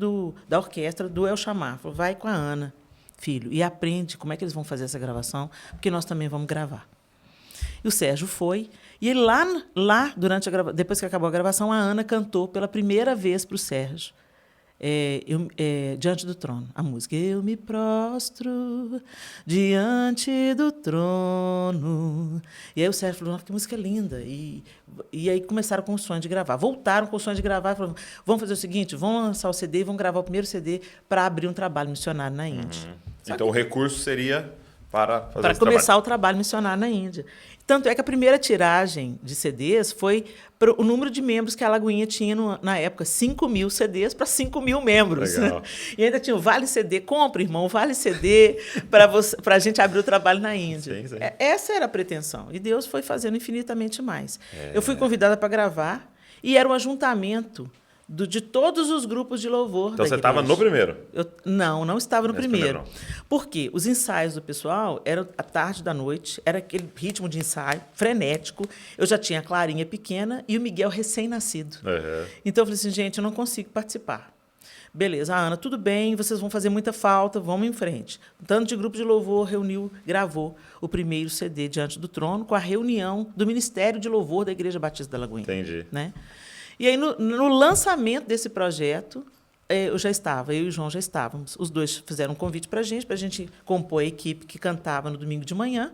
B: da orquestra do El Shammah. Falou, vai com a Ana, filho, e aprende como é que eles vão fazer essa gravação, porque nós também vamos gravar. E o Sérgio foi. E lá depois que acabou a gravação, a Ana cantou pela primeira vez para o Sérgio, Diante do Trono, a música. Eu me prostro diante do trono. E aí o Sérgio falou, que música linda. E aí começaram com o sonho de gravar. Voltaram com o sonho de gravar e falaram, vamos fazer o seguinte, vamos lançar o CD e vamos gravar o primeiro CD para abrir um trabalho missionário na Índia.
A: Então o recurso seria para fazer
B: para começar o trabalho missionário na Índia. Tanto é que a primeira tiragem de CDs foi o número de membros que a Lagoinha tinha na época, 5.000 CDs para 5.000 membros.
A: Legal.
B: E ainda tinha o Vale CD, compra, irmão, Vale CD, para a gente abrir o trabalho na Índia.
A: Sim.
B: Essa era a pretensão. E Deus foi fazendo infinitamente mais. Eu fui convidada para gravar, e era um ajuntamento de todos os grupos de louvor
A: Então
B: da
A: você estava
B: igreja.
A: no primeiro?
B: Não estava no
A: Nesse
B: primeiro.
A: primeiro
B: Por quê? Os ensaios do pessoal eram à tarde da noite, era aquele ritmo de ensaio frenético. Eu já tinha a Clarinha pequena e o Miguel recém-nascido.
A: Uhum.
B: Então eu falei assim, gente, eu não consigo participar. Beleza, Ana, tudo bem, vocês vão fazer muita falta, vamos em frente. Um tanto de grupo de louvor gravou o primeiro CD Diante do Trono com a reunião do Ministério de Louvor da Igreja Batista da Lagoinha.
A: Entendi.
B: Né? E aí, no lançamento desse projeto, eu e o João já estávamos. Os dois fizeram um convite para a gente compor a equipe que cantava no domingo de manhã,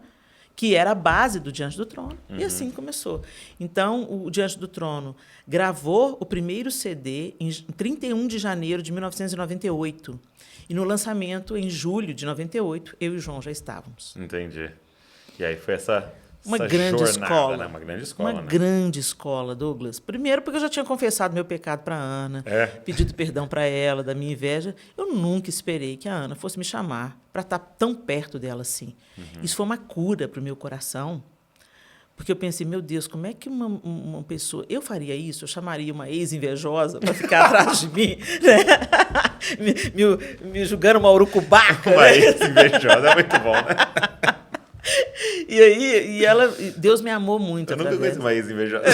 B: que era a base do Diante do Trono, e assim começou. Então, o Diante do Trono gravou o primeiro CD em 31 de janeiro de 1998. E no lançamento, em julho de 98, eu e o João já estávamos.
A: Entendi. E aí foi essa
B: grande
A: jornada,
B: escola.
A: né? Uma grande escola,
B: Uma
A: né?
B: grande escola, Douglas. Primeiro, porque eu já tinha confessado meu pecado para a Ana, pedido perdão para ela, da minha inveja. Eu nunca esperei que a Ana fosse me chamar para estar tão perto dela assim. Isso foi uma cura para o meu coração, porque eu pensei, meu Deus, como é que uma pessoa... Eu faria isso? Eu chamaria uma ex-invejosa para ficar atrás de mim, né? me julgando uma urucubaca.
A: Uma ex-invejosa é muito bom, né?
B: E aí, Deus me amou muito.
A: Eu nunca conheci uma ex-invejosa.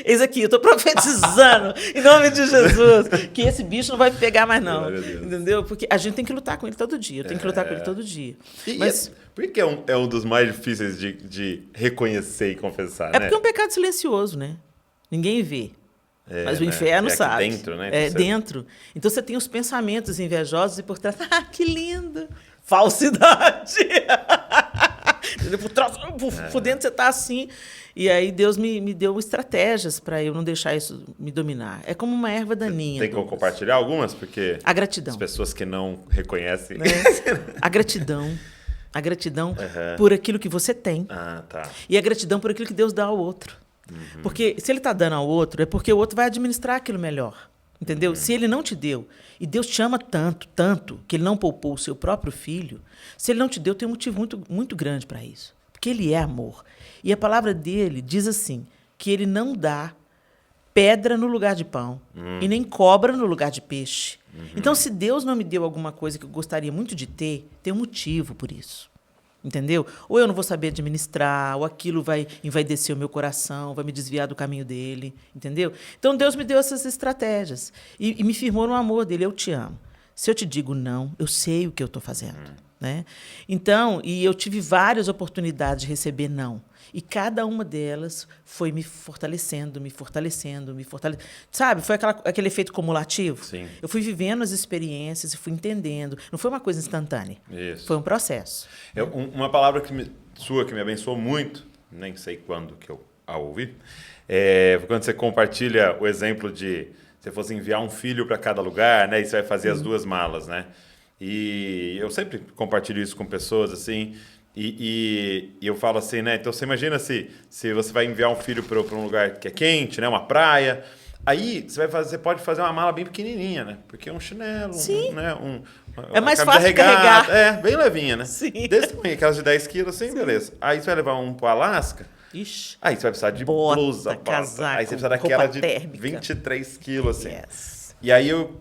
B: Eis aqui, eu estou profetizando, em nome de Jesus, que esse bicho não vai me pegar mais, não. Entendeu? Porque a gente tem que lutar com ele todo dia. Eu tenho que lutar com ele todo dia.
A: Mas por que é um dos mais difíceis de reconhecer e confessar,
B: né? Porque é um pecado silencioso, né? Ninguém vê. Mas o inferno sabe.
A: É dentro, né?
B: É dentro. Então você tem os pensamentos invejosos e por trás, que lindo! Falsidade! Por dentro você está assim. E aí Deus me deu estratégias para eu não deixar isso me dominar. É como uma erva daninha.
A: Tem como compartilhar algumas? Porque
B: a gratidão.
A: As pessoas que não reconhecem.
B: Né? A gratidão. A gratidão por aquilo que você tem.
A: Tá.
B: E a gratidão por aquilo que Deus dá ao outro. Porque se ele está dando ao outro, é porque o outro vai administrar aquilo melhor. Entendeu? Se ele não te deu, e Deus te ama tanto, tanto, que ele não poupou o seu próprio filho, se ele não te deu, tem um motivo muito, muito grande para isso. Porque ele é amor. E a palavra dele diz assim, que ele não dá pedra no lugar de pão e nem cobra no lugar de peixe. Então, se Deus não me deu alguma coisa que eu gostaria muito de ter, tem um motivo por isso. Entendeu? Ou eu não vou saber administrar, ou aquilo vai envaidecer o meu coração, vai me desviar do caminho dele, entendeu? Então, Deus me deu essas estratégias e me firmou no amor dele. Eu te amo. Se eu te digo não, eu sei o que eu estou fazendo. Né? Então, e eu tive várias oportunidades de receber não. E cada uma delas foi me fortalecendo, me fortalecendo, me fortalecendo. Sabe? Foi aquele efeito cumulativo.
A: Sim.
B: Eu fui vivendo as experiências e fui entendendo. Não foi uma coisa instantânea.
A: Isso.
B: Foi um processo.
A: Uma palavra sua que me abençoou muito, nem sei quando que eu a ouvi, quando você compartilha o exemplo de você fosse enviar um filho para cada lugar, né? E você vai fazer as duas malas, né? E eu sempre compartilho isso com pessoas, assim... E eu falo assim, né? Então você imagina se você vai enviar um filho para um lugar que é quente, né? Uma praia. Aí você pode fazer uma mala bem pequenininha, né? Porque um chinelo, né?
B: É mais fácil de carregar.
A: Bem levinha, né?
B: Sim.
A: Desse tamanho, aquelas de 10 quilos, assim, beleza. Aí você vai levar um pro Alasca.
B: Ixi.
A: Aí você vai precisar de
B: bota,
A: blusa,
B: casaco,
A: aí você precisa daquela de
B: térmica.
A: 23 quilos, assim.
B: Yes.
A: E aí eu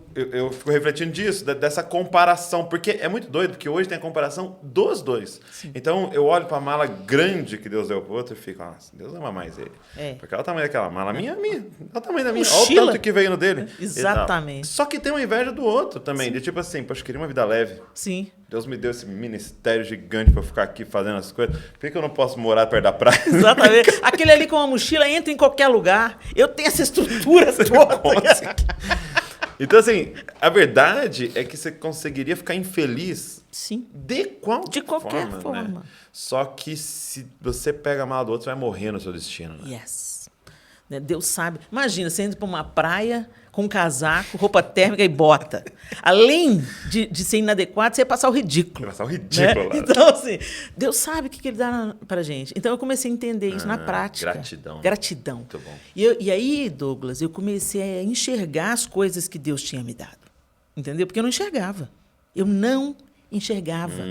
A: fico refletindo disso, dessa comparação, porque é muito doido, porque hoje tem a comparação dos dois. Sim. Então eu olho para a mala grande que Deus deu pro outro e fico, nossa, Deus ama mais ele. Porque olha o tamanho daquela mala, minha, olha o tamanho da minha, olha o tanto que veio no dele.
B: Exatamente.
A: Só que tem uma inveja do outro também, de tipo assim, poxa, eu queria uma vida leve.
B: Sim.
A: Deus me deu esse ministério gigante para eu ficar aqui fazendo as coisas. Por que eu não posso morar perto da praia?
B: Exatamente. Aquele ali com uma mochila entra em qualquer lugar. Eu tenho essa estrutura toda.
A: Então, assim, a verdade é que você conseguiria ficar infeliz.
B: Sim.
A: De qualquer forma. Né? Só que se você pega a mala do outro, você vai morrer no seu destino. Né?
B: Yes. Deus sabe. Imagina, você indo para uma praia com um casaco, roupa térmica e bota. Além de ser inadequado, você ia passar o ridículo.
A: Vai passar o ridículo.
B: Né? Então, assim, Deus sabe o que ele dá pra gente. Então, eu comecei a entender isso na prática.
A: Gratidão.
B: Gratidão.
A: Muito bom.
B: E aí, Douglas, eu comecei a enxergar as coisas que Deus tinha me dado. Entendeu? Porque eu não enxergava. Eu não enxergava.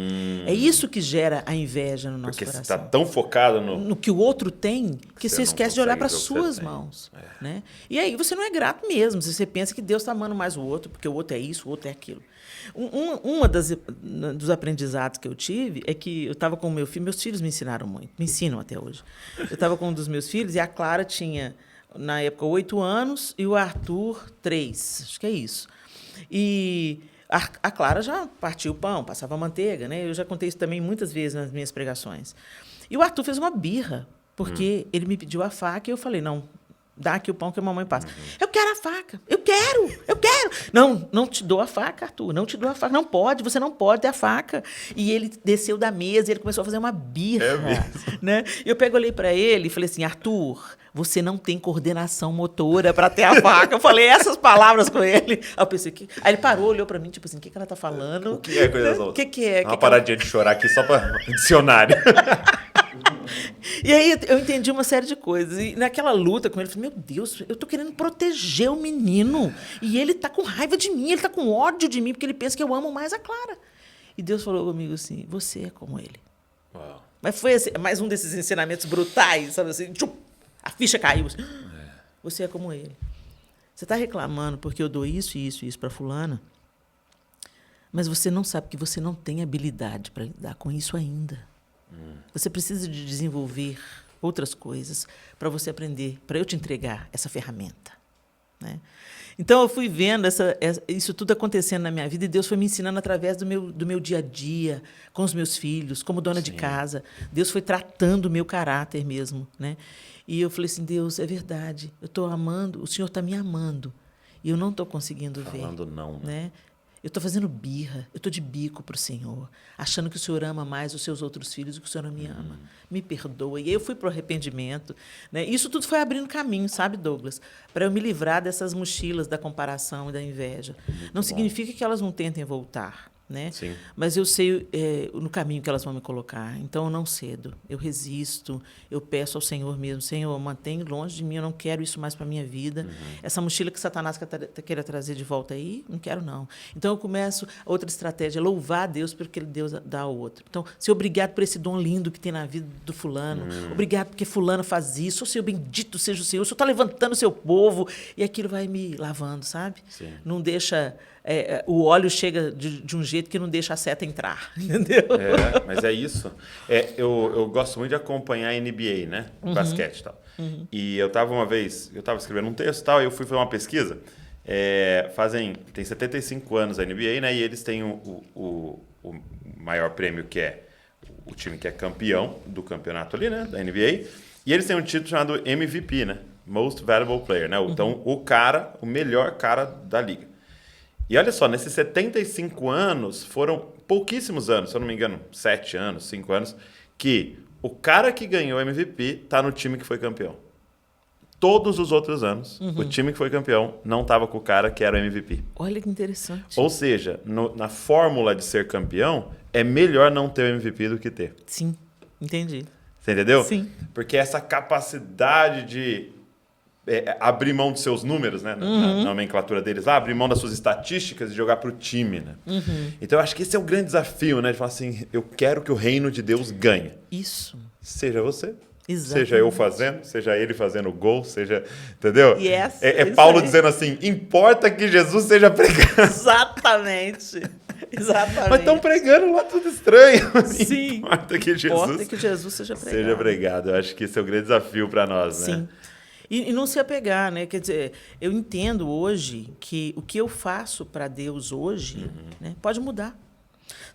B: É isso que gera a inveja no nosso
A: Porque
B: coração.
A: você está tão focado
B: no que o outro tem, que você esquece de olhar para as suas
A: tem.
B: mãos. Né? E aí você não é grato mesmo. Você pensa que Deus está amando mais o outro, porque o outro é isso, o outro é aquilo. Dos aprendizados que eu tive é que eu estava com o meu filho, meus filhos me ensinaram muito, me ensinam até hoje. Eu estava com um dos meus filhos e a Clara tinha, na época, 8 anos e o Arthur 3, acho que é isso. E a Clara já partia o pão, passava manteiga, né? Eu já contei isso também muitas vezes nas minhas pregações. E o Arthur fez uma birra, porque ele me pediu a faca e eu falei, não, dá aqui o pão que a mamãe passa. Eu quero a faca, eu quero. Não te dou a faca, Arthur, não te dou a faca. Não pode, você não pode ter a faca. E ele desceu da mesa e ele começou a fazer uma birra.
A: É mesmo?
B: Né? Eu olhei para ele e falei assim, Arthur, você não tem coordenação motora para ter a faca. Eu falei essas palavras com ele. Aí eu pensei, aí ele parou, olhou para mim, tipo assim, o que ela tá falando?
A: O que é coordenação?
B: O que é?
A: Uma paradinha de chorar aqui só para dicionário.
B: E aí eu entendi uma série de coisas. E naquela luta com ele, eu falei, meu Deus, eu tô querendo proteger o menino. E ele tá com raiva de mim, ele tá com ódio de mim, porque ele pensa que eu amo mais a Clara. E Deus falou comigo assim, você é como ele.
A: Uau.
B: Mas foi assim, mais um desses ensinamentos brutais, sabe assim, tchum, a ficha caiu. Você é como ele. Você está reclamando porque eu dou isso, isso e isso para fulana, mas você não sabe que você não tem habilidade para lidar com isso ainda. Você precisa de desenvolver outras coisas para você aprender, para eu te entregar essa ferramenta. Né? Então, eu fui vendo isso tudo acontecendo na minha vida e Deus foi me ensinando através do meu dia a dia, com os meus filhos, como dona de casa. Deus foi tratando o meu caráter mesmo. Né? E eu falei assim, Deus, é verdade, eu estou amando, o Senhor está me amando e eu não estou conseguindo ver.
A: Falando não.
B: Né? Eu estou fazendo birra, eu estou de bico para o Senhor, achando que o Senhor ama mais os seus outros filhos do que o Senhor não me ama. Me perdoa. E aí eu fui para o arrependimento. Né? Isso tudo foi abrindo caminho, sabe, Douglas? Para eu me livrar dessas mochilas da comparação e da inveja. Não significa que elas não tentem voltar. Né?
A: Sim.
B: Mas eu sei no caminho que elas vão me colocar. Então, eu não cedo. Eu resisto. Eu peço ao Senhor mesmo. Senhor, mantenha longe de mim. Eu não quero isso mais para a minha vida. Essa mochila que Satanás queira trazer de volta aí, não quero, não. Então, eu começo outra estratégia. Louvar a Deus pelo que Deus dá ao outro. Então, Senhor, obrigado por esse dom lindo que tem na vida do fulano. Obrigado porque fulano faz isso. Oh, Senhor, bendito seja o Senhor. O Senhor está levantando o seu povo. E aquilo vai me lavando, sabe?
A: Sim.
B: Não deixa... o óleo chega de um jeito que não deixa a seta entrar, entendeu?
A: Mas é isso. Eu gosto muito de acompanhar a NBA, né? Basquete e tal. E eu estava escrevendo um texto e tal, e eu fui fazer uma pesquisa. Tem 75 anos a NBA, né? E eles têm o maior prêmio, que é o time que é campeão do campeonato ali, né? Da NBA. E eles têm um título chamado MVP, né? Most Valuable Player, né? Então, o melhor cara da liga. E olha só, nesses 75 anos, foram pouquíssimos anos, se eu não me engano, 7 anos, 5 anos, que o cara que ganhou o MVP está no time que foi campeão. Todos os outros anos, o time que foi campeão não estava com o cara que era o MVP.
B: Olha que interessante.
A: Ou seja, na fórmula de ser campeão, é melhor não ter o MVP do que ter.
B: Sim, entendi.
A: Você entendeu?
B: Sim.
A: Porque essa capacidade de abrir mão dos seus números, né? Na nomenclatura deles lá, abrir mão das suas estatísticas e jogar para o time, né? Então, eu acho que esse é o grande desafio, né? De falar assim, eu quero que o reino de Deus ganhe.
B: Isso.
A: Seja você.
B: Exatamente.
A: Seja eu fazendo, seja ele fazendo o gol, seja... Entendeu?
B: Yes,
A: Paulo
B: aí.
A: dizendo assim, importa que Jesus seja pregado.
B: Exatamente.
A: Mas estão pregando lá tudo estranho.
B: Sim.
A: Importa que Jesus
B: seja pregado.
A: Seja pregado. Eu acho que esse é o grande desafio para nós, né?
B: Sim. E não se apegar, né? Quer dizer, eu entendo hoje que o que eu faço para Deus hoje, né, pode mudar.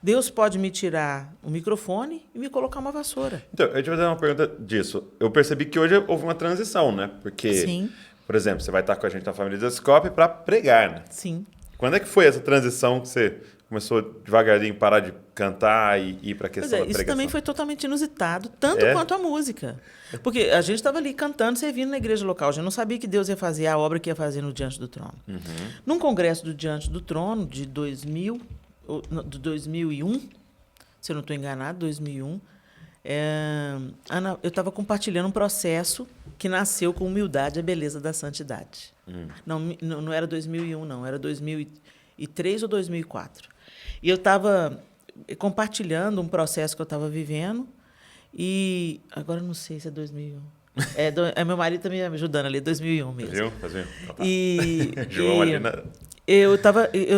B: Deus pode me tirar o microfone e me colocar uma vassoura.
A: Então, eu te vou fazer uma pergunta disso. Eu percebi que hoje houve uma transição, né? Porque,
B: Sim.
A: Por exemplo, você vai estar com a gente na família Descope para pregar, né?
B: Sim.
A: Quando é que foi essa transição que você começou devagarinho a parar de cantar e ir para a questão da pregação?
B: Isso também foi totalmente inusitado, tanto quanto a música. Porque a gente estava ali cantando, servindo na igreja local. A gente não sabia que Deus ia fazer a obra que ia fazer no Diante do Trono. Num congresso do Diante do Trono, de 2001, se eu não estou enganado, 2001, eu estava compartilhando um processo que nasceu com humildade e a beleza da santidade. Não era 2001, não. Era 2003 ou 2004. E eu estava compartilhando um processo que eu estava vivendo. E agora não sei se é 2001. Meu marido também me ajudando ali, 2001 mesmo.
A: Viu?
B: João ali na... Eu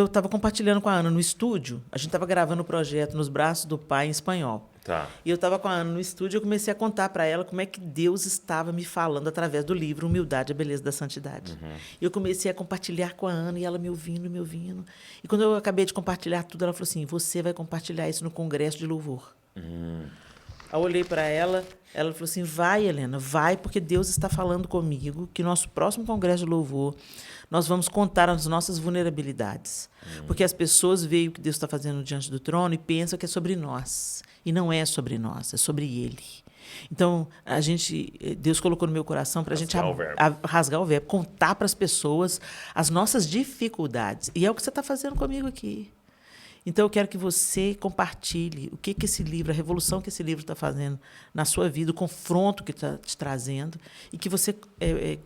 B: tava compartilhando com a Ana no estúdio. A gente estava gravando o projeto Nos Braços do Pai em espanhol.
A: Tá.
B: E eu estava com a Ana no estúdio e eu comecei a contar para ela como é que Deus estava me falando através do livro Humildade, a Beleza da Santidade. E eu comecei a compartilhar com a Ana e ela me ouvindo. E quando eu acabei de compartilhar tudo, ela falou assim, você vai compartilhar isso no Congresso de Louvor. Aí eu olhei para ela, ela falou assim, vai, Helena, vai, porque Deus está falando comigo que nosso próximo Congresso de Louvor nós vamos contar as nossas vulnerabilidades. Porque as pessoas veem o que Deus está fazendo diante do trono e pensam que é sobre nós. E não é sobre nós, é sobre Ele. Então, Deus colocou no meu coração para a gente rasgar o verbo, contar para as pessoas as nossas dificuldades. E é o que você está fazendo comigo aqui. Então, eu quero que você compartilhe o que esse livro, a revolução que esse livro está fazendo na sua vida, o confronto que está te trazendo, e que você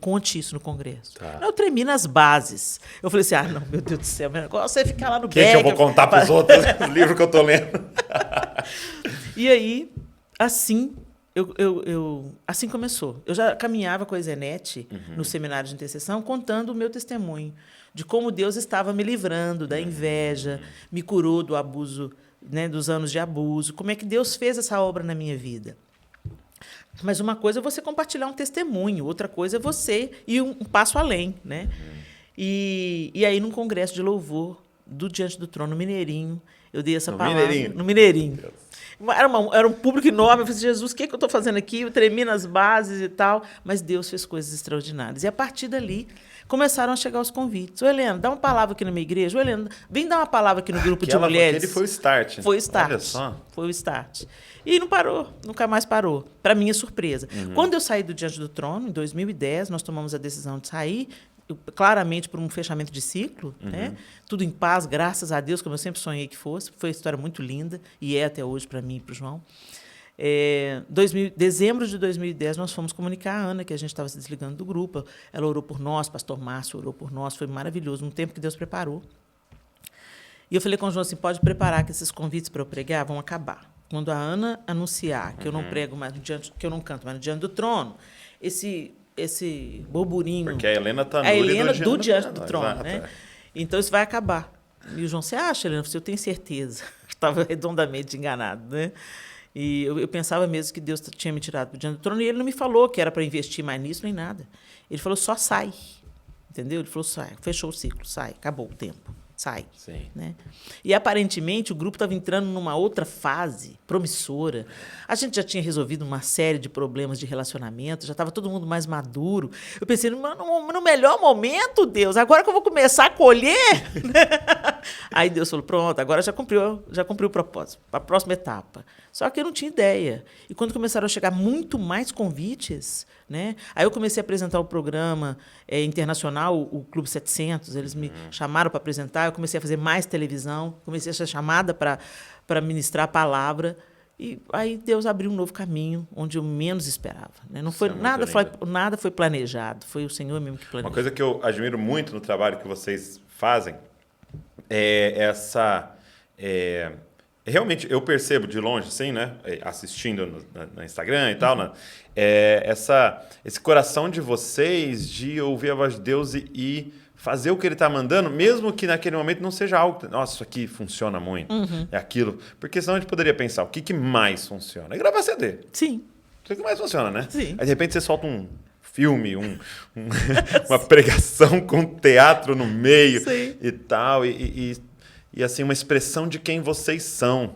B: conte isso no Congresso.
A: Tá.
B: Eu tremi nas bases. Eu falei assim, não, meu Deus do céu, meu negócio é ficar lá no
A: que eu vou contar para os outros os livros que eu estou lendo?
B: E aí, assim começou. Eu já caminhava com a Zenete no seminário de intercessão, contando o meu testemunho de como Deus estava me livrando da inveja, me curou do abuso, né, dos anos de abuso, como é que Deus fez essa obra na minha vida. Mas uma coisa é você compartilhar um testemunho, outra coisa é você ir um passo além, né? E aí, num congresso de louvor, do Diante do Trono, no Mineirinho, eu dei essa palavra. No Mineirinho. Era um público enorme. Eu falei, Jesus, o que eu estou fazendo aqui? Eu tremi nas bases e tal. Mas Deus fez coisas extraordinárias. E, a partir dali, começaram a chegar os convites. Ô, Helena, dá uma palavra aqui na minha igreja. Ô, Helena, vem dar uma palavra aqui no grupo de mulheres.
A: Aquele foi o start.
B: Foi o start.
A: Olha só.
B: Foi o start. E não parou, nunca mais parou. Para minha surpresa. Quando eu saí do Diante do Trono, em 2010, nós tomamos a decisão de sair, claramente por um fechamento de ciclo, né? Tudo em paz, graças a Deus, como eu sempre sonhei que fosse. Foi uma história muito linda, e é até hoje para mim e para o João. Dezembro de 2010, nós fomos comunicar a Ana que a gente estava se desligando do grupo. Ela orou por nós, pastor Márcio orou por nós, foi maravilhoso, um tempo que Deus preparou. E eu falei com o João assim, pode preparar que esses convites para eu pregar vão acabar. Quando a Ana anunciar que eu não prego mais que eu não canto mais no Diante do Trono, esse burburinho...
A: Porque a Helena está
B: do Diante do Trono, né? Então, isso vai acabar. E o João, você acha, Helena? Eu tenho certeza. Estava redondamente enganado, né? E eu pensava mesmo que Deus tinha me tirado do Diante do Trono, e ele não me falou que era para investir mais nisso, nem nada. Ele falou, só sai. Entendeu? Ele falou, sai. Fechou o ciclo, sai. Acabou o tempo. Sai.
A: Sim.
B: Né? E, aparentemente, o grupo estava entrando numa outra fase promissora. A gente já tinha resolvido uma série de problemas de relacionamento, já estava todo mundo mais maduro. Eu pensei, no melhor momento, Deus, agora que eu vou começar a colher. Aí Deus falou, pronto, agora já cumpriu o propósito, para a próxima etapa. Só que eu não tinha ideia. E quando começaram a chegar muito mais convites, né? Aí eu comecei a apresentar o programa internacional, o Clube 700, eles me chamaram para apresentar, eu comecei a fazer mais televisão, comecei a ser chamada para ministrar a palavra, e aí Deus abriu um novo caminho, onde eu menos esperava. Né? Não foi, nada foi planejado, foi o Senhor mesmo que planejou.
A: Uma coisa que eu admiro muito no trabalho que vocês fazem é essa... realmente, eu percebo de longe, assim, né? Assistindo no Instagram e tal, né? Esse coração de vocês de ouvir a voz de Deus e fazer o que Ele está mandando, mesmo que naquele momento não seja algo... Nossa, isso aqui funciona muito. É aquilo. Porque senão a gente poderia pensar, o que mais funciona? É gravar CD.
B: Sim.
A: O que mais funciona, né?
B: Sim.
A: Aí, de repente, você solta um filme, uma pregação com teatro no meio.
B: Sim.
A: E tal, e assim, uma expressão de quem vocês são,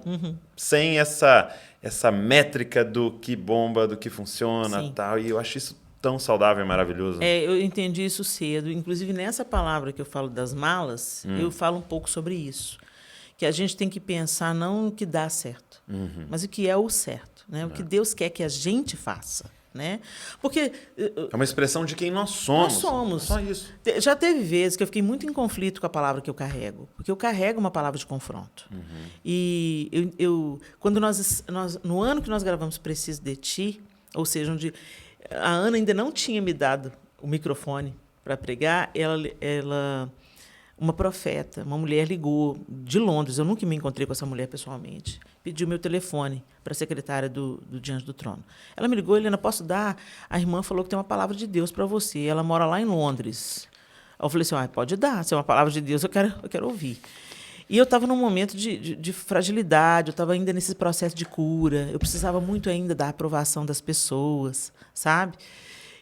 A: sem essa métrica do que bomba, do que funciona.
B: Sim.
A: Tal. E eu acho isso tão saudável e maravilhoso.
B: Eu entendi isso cedo. Inclusive, nessa palavra que eu falo das malas, eu falo um pouco sobre isso. Que a gente tem que pensar não no que dá certo, mas o que é o certo. Né? O que Deus quer que a gente faça. Né? Porque
A: é uma expressão de quem nós somos.
B: Nós somos.
A: Só isso.
B: Já teve vezes que eu fiquei muito em conflito com a palavra que eu carrego, porque eu carrego uma palavra de confronto. E quando no ano que nós gravamos Preciso de Ti, ou seja, onde a Ana ainda não tinha me dado o microfone para pregar, uma profeta, uma mulher ligou de Londres, eu nunca me encontrei com essa mulher pessoalmente, pediu meu telefone para a secretária do Diante do Trono. Ela me ligou, Helena, posso dar? A irmã falou que tem uma palavra de Deus para você, ela mora lá em Londres. Eu falei assim, pode dar, se é uma palavra de Deus, eu quero ouvir. E eu estava num momento de fragilidade, eu estava ainda nesse processo de cura, eu precisava muito ainda da aprovação das pessoas, sabe?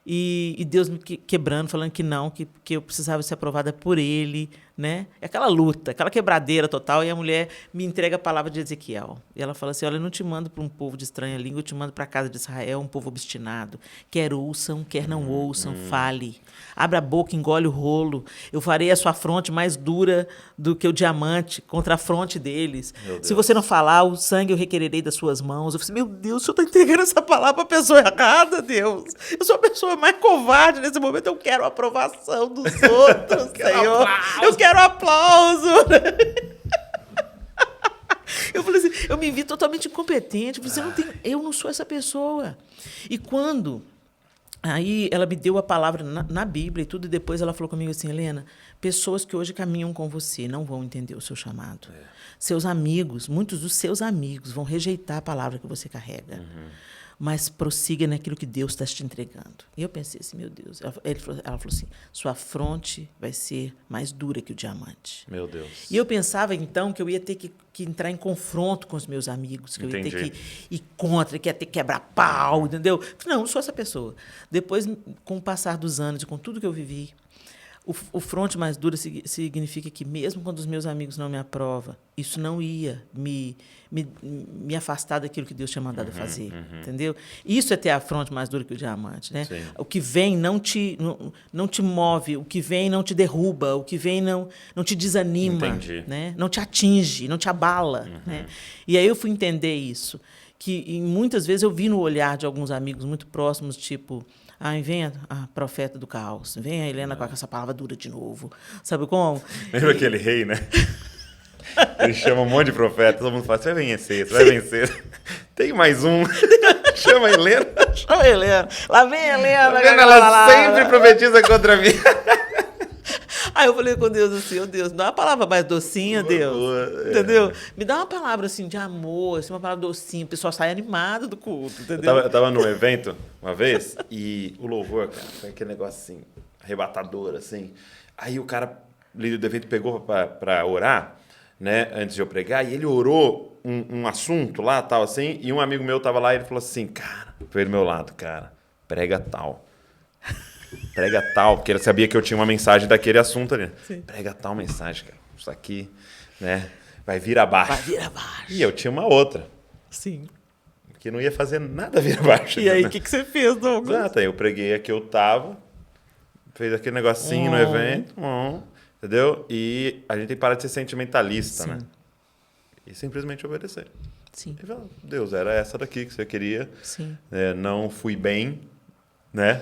B: E Deus me quebrando, falando que não, que eu precisava ser aprovada por Ele, né? É aquela luta, aquela quebradeira total, e a mulher me entrega a palavra de Ezequiel. E ela fala assim, olha, eu não te mando para um povo de estranha língua, eu te mando para a casa de Israel, um povo obstinado. Quer ouçam, quer não ouçam, fale. Abra a boca, engole o rolo. Eu farei a sua fronte mais dura do que o diamante contra a fronte deles. Se você não falar, o sangue eu requererei das suas mãos. Eu falei, meu Deus, o senhor está entregando essa palavra para a pessoa errada, Deus. Eu sou a pessoa mais covarde nesse momento. Eu quero a aprovação dos outros, Senhor. Eu quero aplauso. Eu falei assim, eu me vi totalmente incompetente. Eu falei assim, eu não sou essa pessoa. E quando... Aí ela me deu a palavra na Bíblia e tudo, e depois ela falou comigo assim, Helena, pessoas que hoje caminham com você não vão entender o seu chamado. Seus amigos, muitos dos seus amigos vão rejeitar a palavra que você carrega. Mas prossiga naquilo que Deus está te entregando. E eu pensei assim, meu Deus. Ela falou assim, sua fronte vai ser mais dura que o diamante.
A: Meu Deus.
B: E eu pensava, então, que eu ia ter que entrar em confronto com os meus amigos, que eu ia ter que ir contra, que ia ter que quebrar pau, entendeu? Não, não sou essa pessoa. Depois, com o passar dos anos e com tudo que eu vivi, o fronte mais dura significa que, mesmo quando os meus amigos não me aprovam, isso não ia me afastar daquilo que Deus tinha mandado fazer, entendeu? Isso é ter a fronte mais dura que o diamante, né? Sim. O que vem não te move, o que vem não te derruba, o que vem não te desanima, né? Não te atinge, não te abala, né? E aí eu fui entender isso, que muitas vezes eu vi no olhar de alguns amigos muito próximos, tipo... vem a profeta do caos, vem a Helena com essa palavra dura de novo. Sabe como?
A: Lembra aquele rei, né? Ele chama um monte de profeta, todo mundo fala, você vai vencer, você vai vencer. Tem mais um. Chama a Helena.
B: Chama a Helena. Lá vem a Helena.
A: Ela sempre profetiza contra mim.
B: Aí eu falei com Deus assim, Deus, me dá uma palavra mais docinha, Deus. Entendeu? Me dá uma palavra assim de amor, assim, uma palavra docinha. O pessoal sai animado do culto, entendeu?
A: Eu tava num evento uma vez e o louvor, cara, foi aquele negócio assim, arrebatador, assim. Aí o cara, líder do evento, pegou pra orar, né, antes de eu pregar, e ele orou um assunto lá, tal, assim, e um amigo meu tava lá e ele falou assim, cara, foi do meu lado, cara, prega tal, porque ele sabia que eu tinha uma mensagem daquele assunto ali. Sim. Prega tal mensagem, cara. Isso aqui, né, vai vir abaixo.
B: Vai vir abaixo.
A: E eu tinha uma outra.
B: Sim.
A: Que não ia fazer nada vir abaixo.
B: E aí, o que você fez, Douglas?
A: Exato, aí eu preguei aqui, eu tava, fez aquele negocinho no evento, entendeu? E a gente tem que parar de ser sentimentalista, né? E simplesmente obedecer.
B: Sim.
A: E falar, Deus, era essa daqui que você queria.
B: Sim.
A: Não fui bem, né?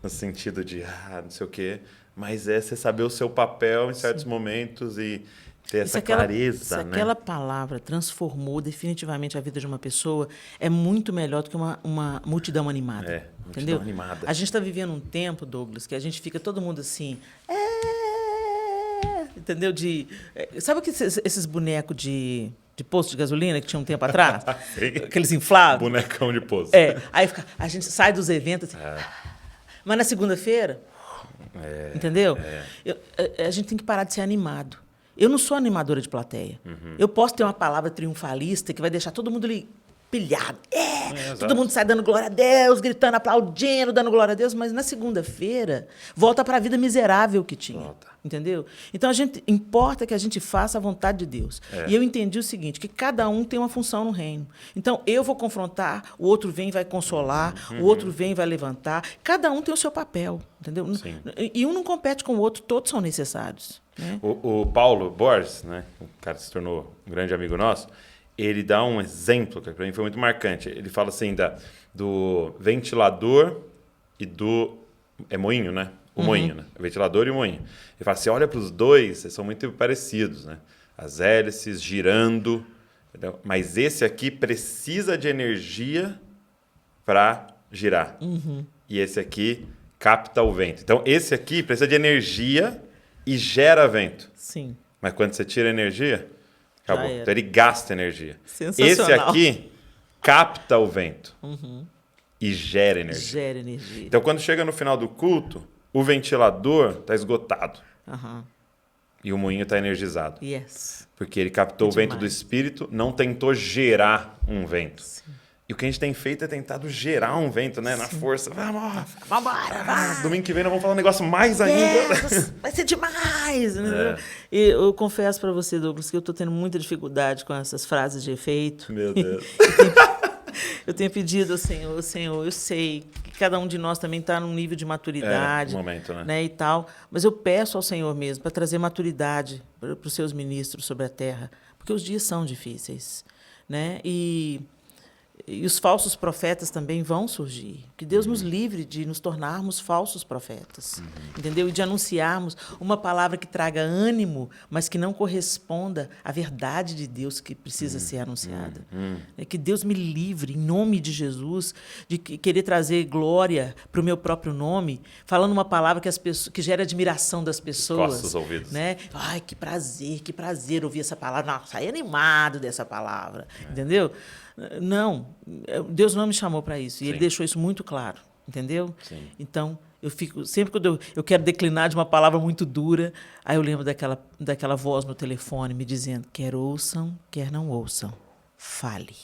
A: No sentido de, não sei o quê. Mas é você saber o seu papel em certos momentos e ter essa clareza,
B: se aquela palavra transformou definitivamente a vida de uma pessoa, é muito melhor do que uma multidão animada. Entendeu?
A: Multidão animada.
B: A gente está vivendo um tempo, Douglas, que a gente fica todo mundo assim... entendeu? Sabe esses bonecos de posto de gasolina que tinha um tempo atrás? Aqueles infláveis?
A: Bonecão de posto.
B: Aí a gente sai dos eventos assim... Mas na segunda-feira, entendeu? A gente tem que parar de ser animado. Eu não sou animadora de plateia. Eu posso ter uma palavra triunfalista que vai deixar todo mundo ali pilhado. Todo mundo sai dando glória a Deus, gritando, aplaudindo, dando glória a Deus, mas na segunda-feira volta para a vida miserável que tinha. Entendeu? Então, importa que a gente faça a vontade de Deus. E eu entendi o seguinte, que cada um tem uma função no reino. Então, eu vou confrontar, o outro vem e vai consolar, o outro vem e vai levantar. Cada um tem o seu papel, entendeu? Sim. E um não compete com o outro, todos são necessários. Né?
A: O Paulo Borges, né, o cara que se tornou um grande amigo nosso, ele dá um exemplo que para mim foi muito marcante. Ele fala assim do ventilador e do... moinho, né? O moinho, né? O ventilador e o moinho. Ele fala assim, olha para os dois, eles são muito parecidos, né? As hélices girando, entendeu? Mas esse aqui precisa de energia para girar. E esse aqui capta o vento. Então, esse aqui precisa de energia e gera vento.
B: Sim.
A: Mas quando você tira a energia, acabou. Então ele gasta energia.
B: Sensacional.
A: Esse aqui capta o vento e gera energia.
B: Gera energia.
A: Então quando chega no final do culto, o ventilador está esgotado. E o moinho está energizado.
B: Yes.
A: Porque ele captou o vento do espírito, não tentou gerar um vento.
B: Sim.
A: E o que a gente tem feito é tentado gerar um vento, né? Na força. Vamos embora. Domingo que vem nós vamos falar um negócio mais ainda.
B: Vai ser demais. E eu confesso para você, Douglas, que eu estou tendo muita dificuldade com essas frases de efeito.
A: Meu Deus.
B: Eu tenho pedido ao Senhor, eu sei que cada um de nós também está num nível de maturidade,
A: momento,
B: né, e tal, mas eu peço ao Senhor mesmo para trazer maturidade para os seus ministros sobre a terra, porque os dias são difíceis, né? E os falsos profetas também vão surgir. Que Deus nos livre de nos tornarmos falsos profetas, entendeu? E de anunciarmos uma palavra que traga ânimo, mas que não corresponda à verdade de Deus que precisa ser anunciada. Que Deus me livre, em nome de Jesus, de querer trazer glória para o meu próprio nome, falando uma palavra que gera admiração das pessoas.
A: Coça os ouvidos.
B: Né? Ai, que prazer ouvir essa palavra. Nossa, saí animado dessa palavra, entendeu? Não, Deus não me chamou para isso. E Ele deixou isso muito claro, entendeu?
A: Sim.
B: Então, eu fico... Sempre quando eu quero declinar de uma palavra muito dura, aí eu lembro daquela voz no telefone me dizendo, quer ouçam, quer não ouçam, fale.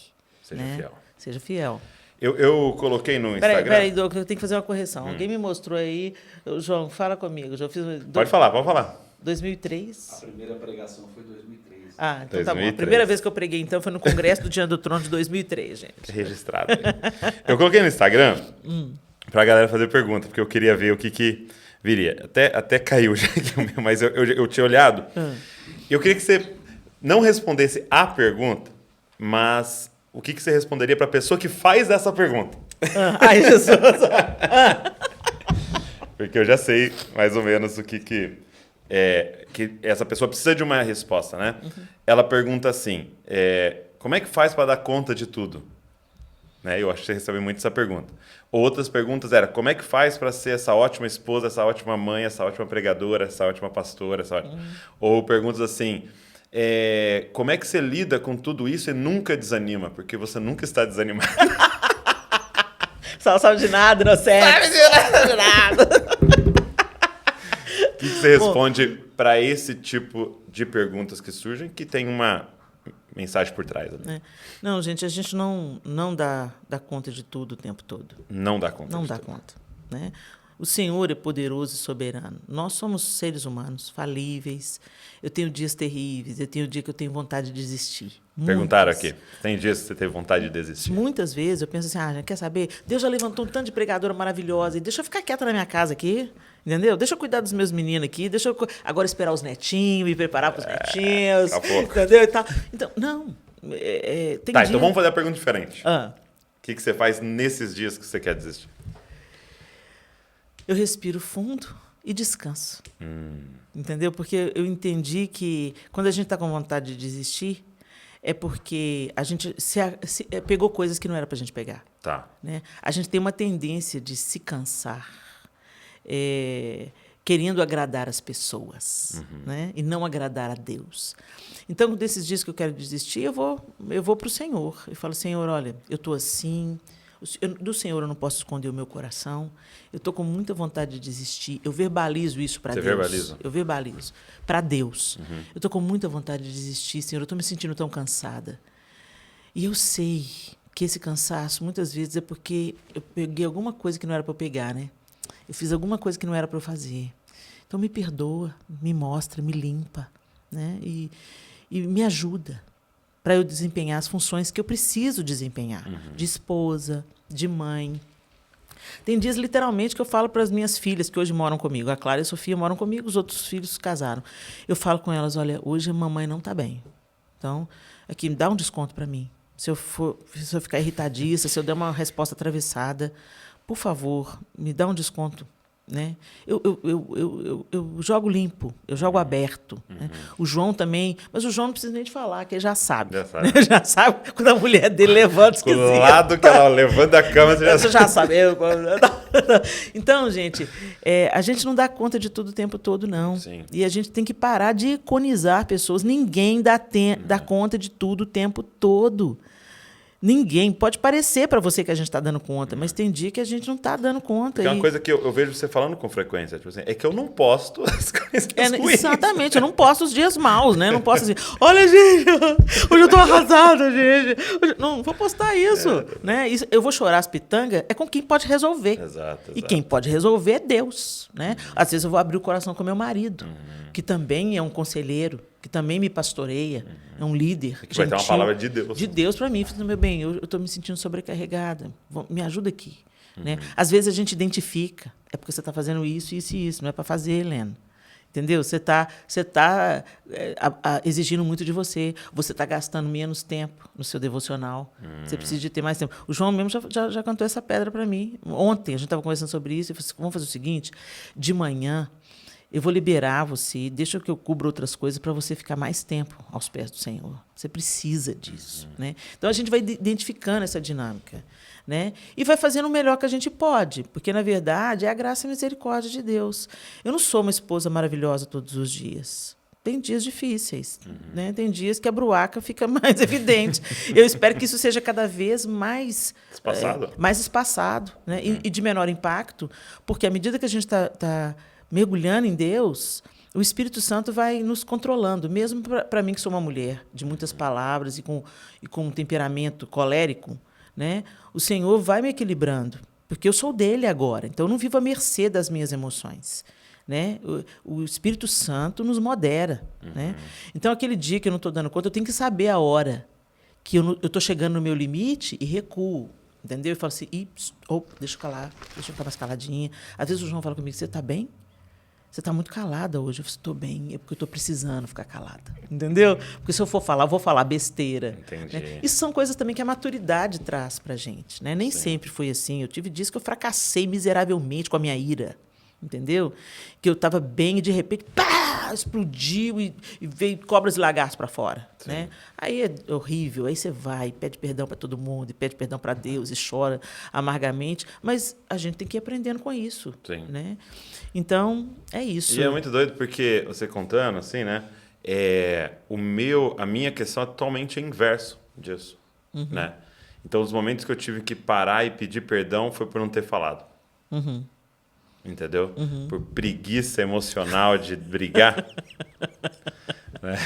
A: Seja fiel.
B: Seja fiel.
A: Eu coloquei no Instagram...
B: Peraí, Douglas, eu tenho que fazer uma correção. Alguém me mostrou aí... João, fala comigo. Já fiz
A: Pode falar.
B: 2003.
C: A primeira pregação foi 2003.
B: Ah, então
A: 2003.
B: tá bom. A primeira vez que eu preguei, então, foi no Congresso do Diante do Trono de 2003, gente.
A: Registrado. Eu coloquei no Instagram pra galera fazer pergunta, porque eu queria ver o que viria. Até caiu já aqui o meu, mas eu tinha olhado. Eu queria que você não respondesse a pergunta, mas o que você responderia pra pessoa que faz essa pergunta.
B: Ai, Jesus!
A: Porque eu já sei mais ou menos o que essa pessoa precisa de uma resposta, né? Ela pergunta assim, como é que faz para dar conta de tudo? Né? Eu acho que você recebe muito essa pergunta. Outras perguntas eram, como é que faz para ser essa ótima esposa, essa ótima mãe, essa ótima pregadora, essa ótima pastora? Ou perguntas assim, como é que você lida com tudo isso e nunca desanima? Porque você nunca está desanimado.
B: Sabe de nada, inocente. Sabe de nada.
A: O que você responde para esse tipo de perguntas que surgem, que tem uma mensagem por trás? Né?
B: Não, gente, a gente não dá conta de tudo o tempo todo.
A: Não dá conta.
B: Não dá conta. Né? O Senhor é poderoso e soberano. Nós somos seres humanos, falíveis. Eu tenho dias terríveis, eu tenho dia que eu tenho vontade de desistir.
A: Perguntaram aqui, tem dias que você teve vontade de desistir?
B: Muitas vezes eu penso assim, quer saber? Deus já levantou um tanto de pregadora maravilhosa, e deixa eu ficar quieta na minha casa aqui, entendeu? Deixa eu cuidar dos meus meninos aqui, deixa eu agora esperar os netinhos, me preparar para os netinhos, entendeu? E tal. Então, não. Tem
A: então vamos fazer a pergunta diferente.
B: O
A: que você faz nesses dias que você quer desistir?
B: Eu respiro fundo e descanso. Entendeu? Porque eu entendi que quando a gente está com vontade de desistir, é porque a gente pegou coisas que não era para a gente pegar.
A: Tá.
B: Né? A gente tem uma tendência de se cansar querendo agradar as pessoas, né? E não agradar a Deus. Então, desses dias que eu quero desistir, eu vou para o Senhor. Eu falo, Senhor, olha, eu estou assim... Do Senhor eu não posso esconder o meu coração. Eu estou com muita vontade de desistir. Eu verbalizo isso para Deus. Você
A: verbaliza?
B: Eu verbalizo. Para Deus. Eu estou com muita vontade de desistir, Senhor. Eu estou me sentindo tão cansada. E eu sei que esse cansaço, muitas vezes, é porque eu peguei alguma coisa que não era para eu pegar, né? Eu fiz alguma coisa que não era para eu fazer. Então, me perdoa, me mostra, me limpa, né? E me ajuda para eu desempenhar as funções que eu preciso desempenhar, de esposa, de mãe. Tem dias, literalmente, que eu falo para as minhas filhas, que hoje moram comigo. A Clara e a Sofia moram comigo, os outros filhos casaram. Eu falo com elas, olha, hoje a mamãe não está bem. Então, aqui, dá um desconto para mim. Se eu ficar irritadiça, se eu der uma resposta atravessada, por favor, me dá um desconto Né? Eu jogo limpo, eu jogo aberto. Né? O João também, mas o João não precisa nem de falar, que ele já sabe.
A: Já sabe.
B: Né? Já sabe quando a mulher dele levanta,
A: Com o lado que ela levanta a cama,
B: você já sabe. Então, gente, a gente não dá conta de tudo o tempo todo, não.
A: Sim.
B: E a gente tem que parar de iconizar pessoas. Ninguém dá conta de tudo o tempo todo. Ninguém. Pode parecer para você que a gente está dando conta, mas tem dia que a gente não está dando conta.
A: É uma coisa que eu vejo você falando com frequência, tipo assim, é que eu não posto as coisas ruins.
B: Exatamente, eu não posto os dias maus, né? Eu não posto assim, olha, gente, hoje eu tô arrasada, gente. Não vou postar isso, né? Eu vou chorar as pitangas, é com quem pode resolver.
A: Exato.
B: E quem pode resolver é Deus, né? Às vezes eu vou abrir o coração com meu marido, que também é um conselheiro, que também me pastoreia, é um líder.
A: Que vai ter uma palavra de Deus.
B: De Deus para mim. Meu bem, eu estou me sentindo sobrecarregada. Me ajuda aqui. Né? Às vezes a gente identifica. É porque você está fazendo isso, isso e isso. Não é para fazer, Helena. Entendeu? Você tá exigindo muito de você. Você está gastando menos tempo no seu devocional. Você precisa de ter mais tempo. O João mesmo já cantou essa pedra para mim. Ontem a gente estava conversando sobre isso. E falei assim, vamos fazer o seguinte, de manhã eu vou liberar você, deixa que eu cubra outras coisas para você ficar mais tempo aos pés do Senhor. Você precisa disso. Né? Então, a gente vai identificando essa dinâmica. Né? E vai fazendo o melhor que a gente pode, porque, na verdade, é a graça e a misericórdia de Deus. Eu não sou uma esposa maravilhosa todos os dias. Tem dias difíceis. Né? Tem dias que a bruaca fica mais evidente. Eu espero que isso seja cada vez mais espaçado, né? E de menor impacto, porque à medida que a gente está mergulhando em Deus, o Espírito Santo vai nos controlando, mesmo para mim que sou uma mulher de muitas palavras e com um temperamento colérico, né? O Senhor vai me equilibrando, porque eu sou dele agora, então eu não vivo à mercê das minhas emoções. Né? O Espírito Santo nos modera. Né? Então, aquele dia que eu não estou dando conta, eu tenho que saber a hora que eu estou chegando no meu limite e recuo. Entendeu? Eu falo assim, deixa eu calar, deixa eu ficar mais caladinha. Às vezes o João fala comigo, você está bem? Você está muito calada hoje. Eu estou bem, é porque eu estou precisando ficar calada. Entendeu? Porque se eu for falar, eu vou falar besteira.
A: Entendi.
B: Né? Isso são coisas também que a maturidade traz para a gente. Né? Nem sempre foi assim. Eu tive dias que eu fracassei miseravelmente com a minha ira. Entendeu? Que eu estava bem e, de repente, pá, explodiu e veio cobras e lagartos para fora. Né? Aí é horrível. Aí você vai, pede perdão para todo mundo, e pede perdão para Deus e chora amargamente. Mas a gente tem que ir aprendendo com isso.
A: Sim.
B: Né? Então, é isso.
A: E é muito doido porque, você contando, assim, né? A minha questão é totalmente inverso disso. Né? Então, os momentos que eu tive que parar e pedir perdão foi por não ter falado. Entendeu? Por preguiça emocional de brigar. Né?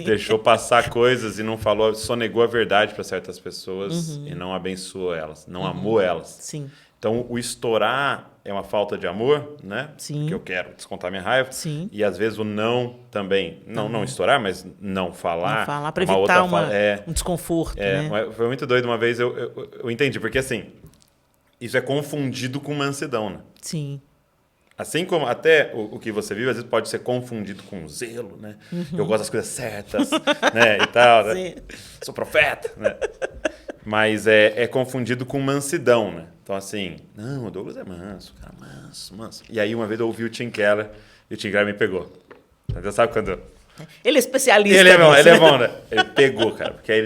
A: Deixou passar coisas e não falou, só negou a verdade para certas pessoas e não abençoou elas, não amou elas.
B: Sim.
A: Então, o estourar é uma falta de amor, né?
B: Sim.
A: Porque eu quero descontar minha raiva.
B: Sim.
A: E, às vezes, o não também. Não estourar, mas não falar.
B: Não falar para evitar um desconforto. Né?
A: Foi muito doido. Uma vez eu entendi. Porque, assim, isso é confundido com mansidão, né?
B: Sim.
A: Assim como até o que você vive, às vezes pode ser confundido com zelo, né? Eu gosto das coisas certas, né? E tal, né? Sou profeta, né? Mas é confundido com mansidão, né? Então, assim, não, o Douglas é manso, cara, manso. E aí, uma vez eu ouvi o Tim Keller, e o Tim Keller me pegou. Você sabe quando...
B: Ele é especialista.
A: Ele é bom, né? Ele pegou, cara, porque aí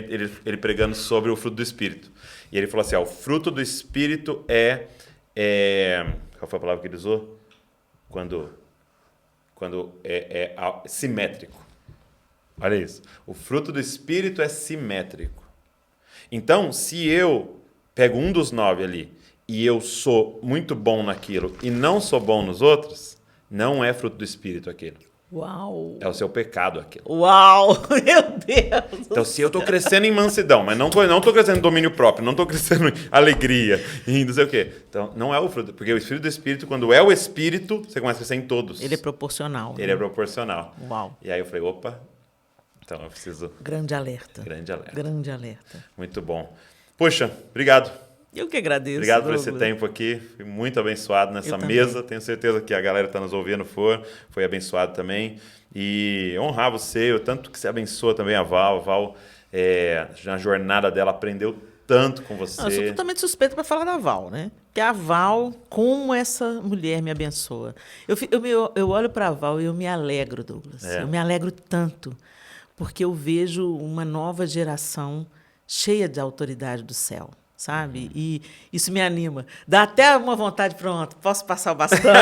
A: ele pregando sobre o fruto do Espírito. E ele falou assim, o fruto do Espírito qual foi a palavra que ele usou? Quando é simétrico. Olha isso. O fruto do Espírito é simétrico. Então, se eu pego um dos 9 ali e eu sou muito bom naquilo e não sou bom nos outros, não é fruto do Espírito aquilo.
B: Uau!
A: É o seu pecado aquilo.
B: Uau! Meu Deus!
A: Então, se eu estou crescendo em mansidão, mas não estou crescendo em domínio próprio, não estou crescendo em alegria, em não sei o quê. Então, não é o fruto. Porque o Espírito do Espírito, quando é o Espírito, você começa a crescer em todos.
B: Ele é proporcional.
A: Ele é proporcional.
B: Uau!
A: E aí eu falei, opa, então eu preciso...
B: Grande alerta.
A: Grande alerta.
B: Grande alerta.
A: Muito bom. Poxa, obrigado.
B: Eu que agradeço.
A: Obrigado por esse tempo aqui. Fui muito abençoado nessa mesa. Tenho certeza que a galera que está nos ouvindo foi abençoado também. E honrar você, o tanto que você abençoa também a Val. A Val, na jornada dela, aprendeu tanto com você.
B: Não, eu sou totalmente suspeita para falar da Val, né? Porque a Val, como essa mulher me abençoa. Eu olho para a Val e eu me alegro, Douglas. Eu me alegro tanto, porque eu vejo uma nova geração cheia de autoridade do céu, sabe? E isso me anima. Dá até uma vontade, pronto, posso passar o bastão?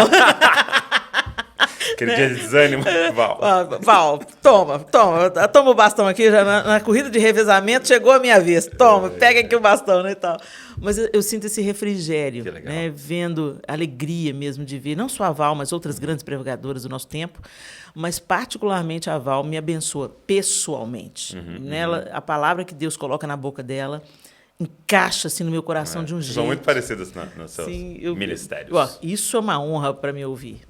A: Aquele dia de desânimo, Val.
B: Val, toma o bastão aqui, já na corrida de revezamento chegou a minha vez. Toma, pega aqui o bastão, né, e tal. Mas eu sinto esse refrigério, né, vendo a alegria mesmo de ver, não só a Val, mas outras grandes pregadoras do nosso tempo, mas particularmente a Val me abençoa pessoalmente. Nela, a palavra que Deus coloca na boca dela encaixa assim no meu coração de um jeito.
A: São muito parecidas nos seus ministérios.
B: Isso é uma honra para me ouvir,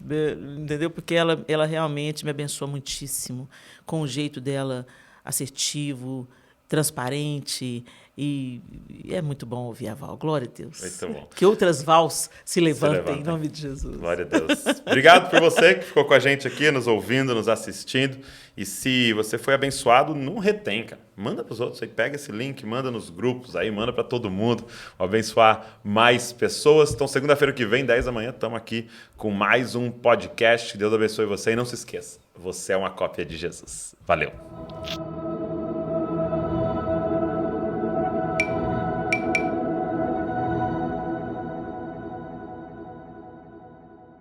B: entendeu? Porque ela realmente me abençoa muitíssimo com o jeito dela assertivo, transparente, e é muito bom ouvir a Val. Glória a Deus.
A: Muito bom.
B: Que outras Vals se levantem em nome de Jesus.
A: Glória a Deus. Obrigado por você que ficou com a gente aqui, nos ouvindo, nos assistindo. E se você foi abençoado, não retém, cara. Manda para os outros aí, pega esse link, manda nos grupos aí, manda para todo mundo. Vou abençoar mais pessoas. Então, segunda-feira que vem, 10 da manhã, estamos aqui com mais um podcast. Deus abençoe você e não se esqueça, você é uma cópia de Jesus. Valeu.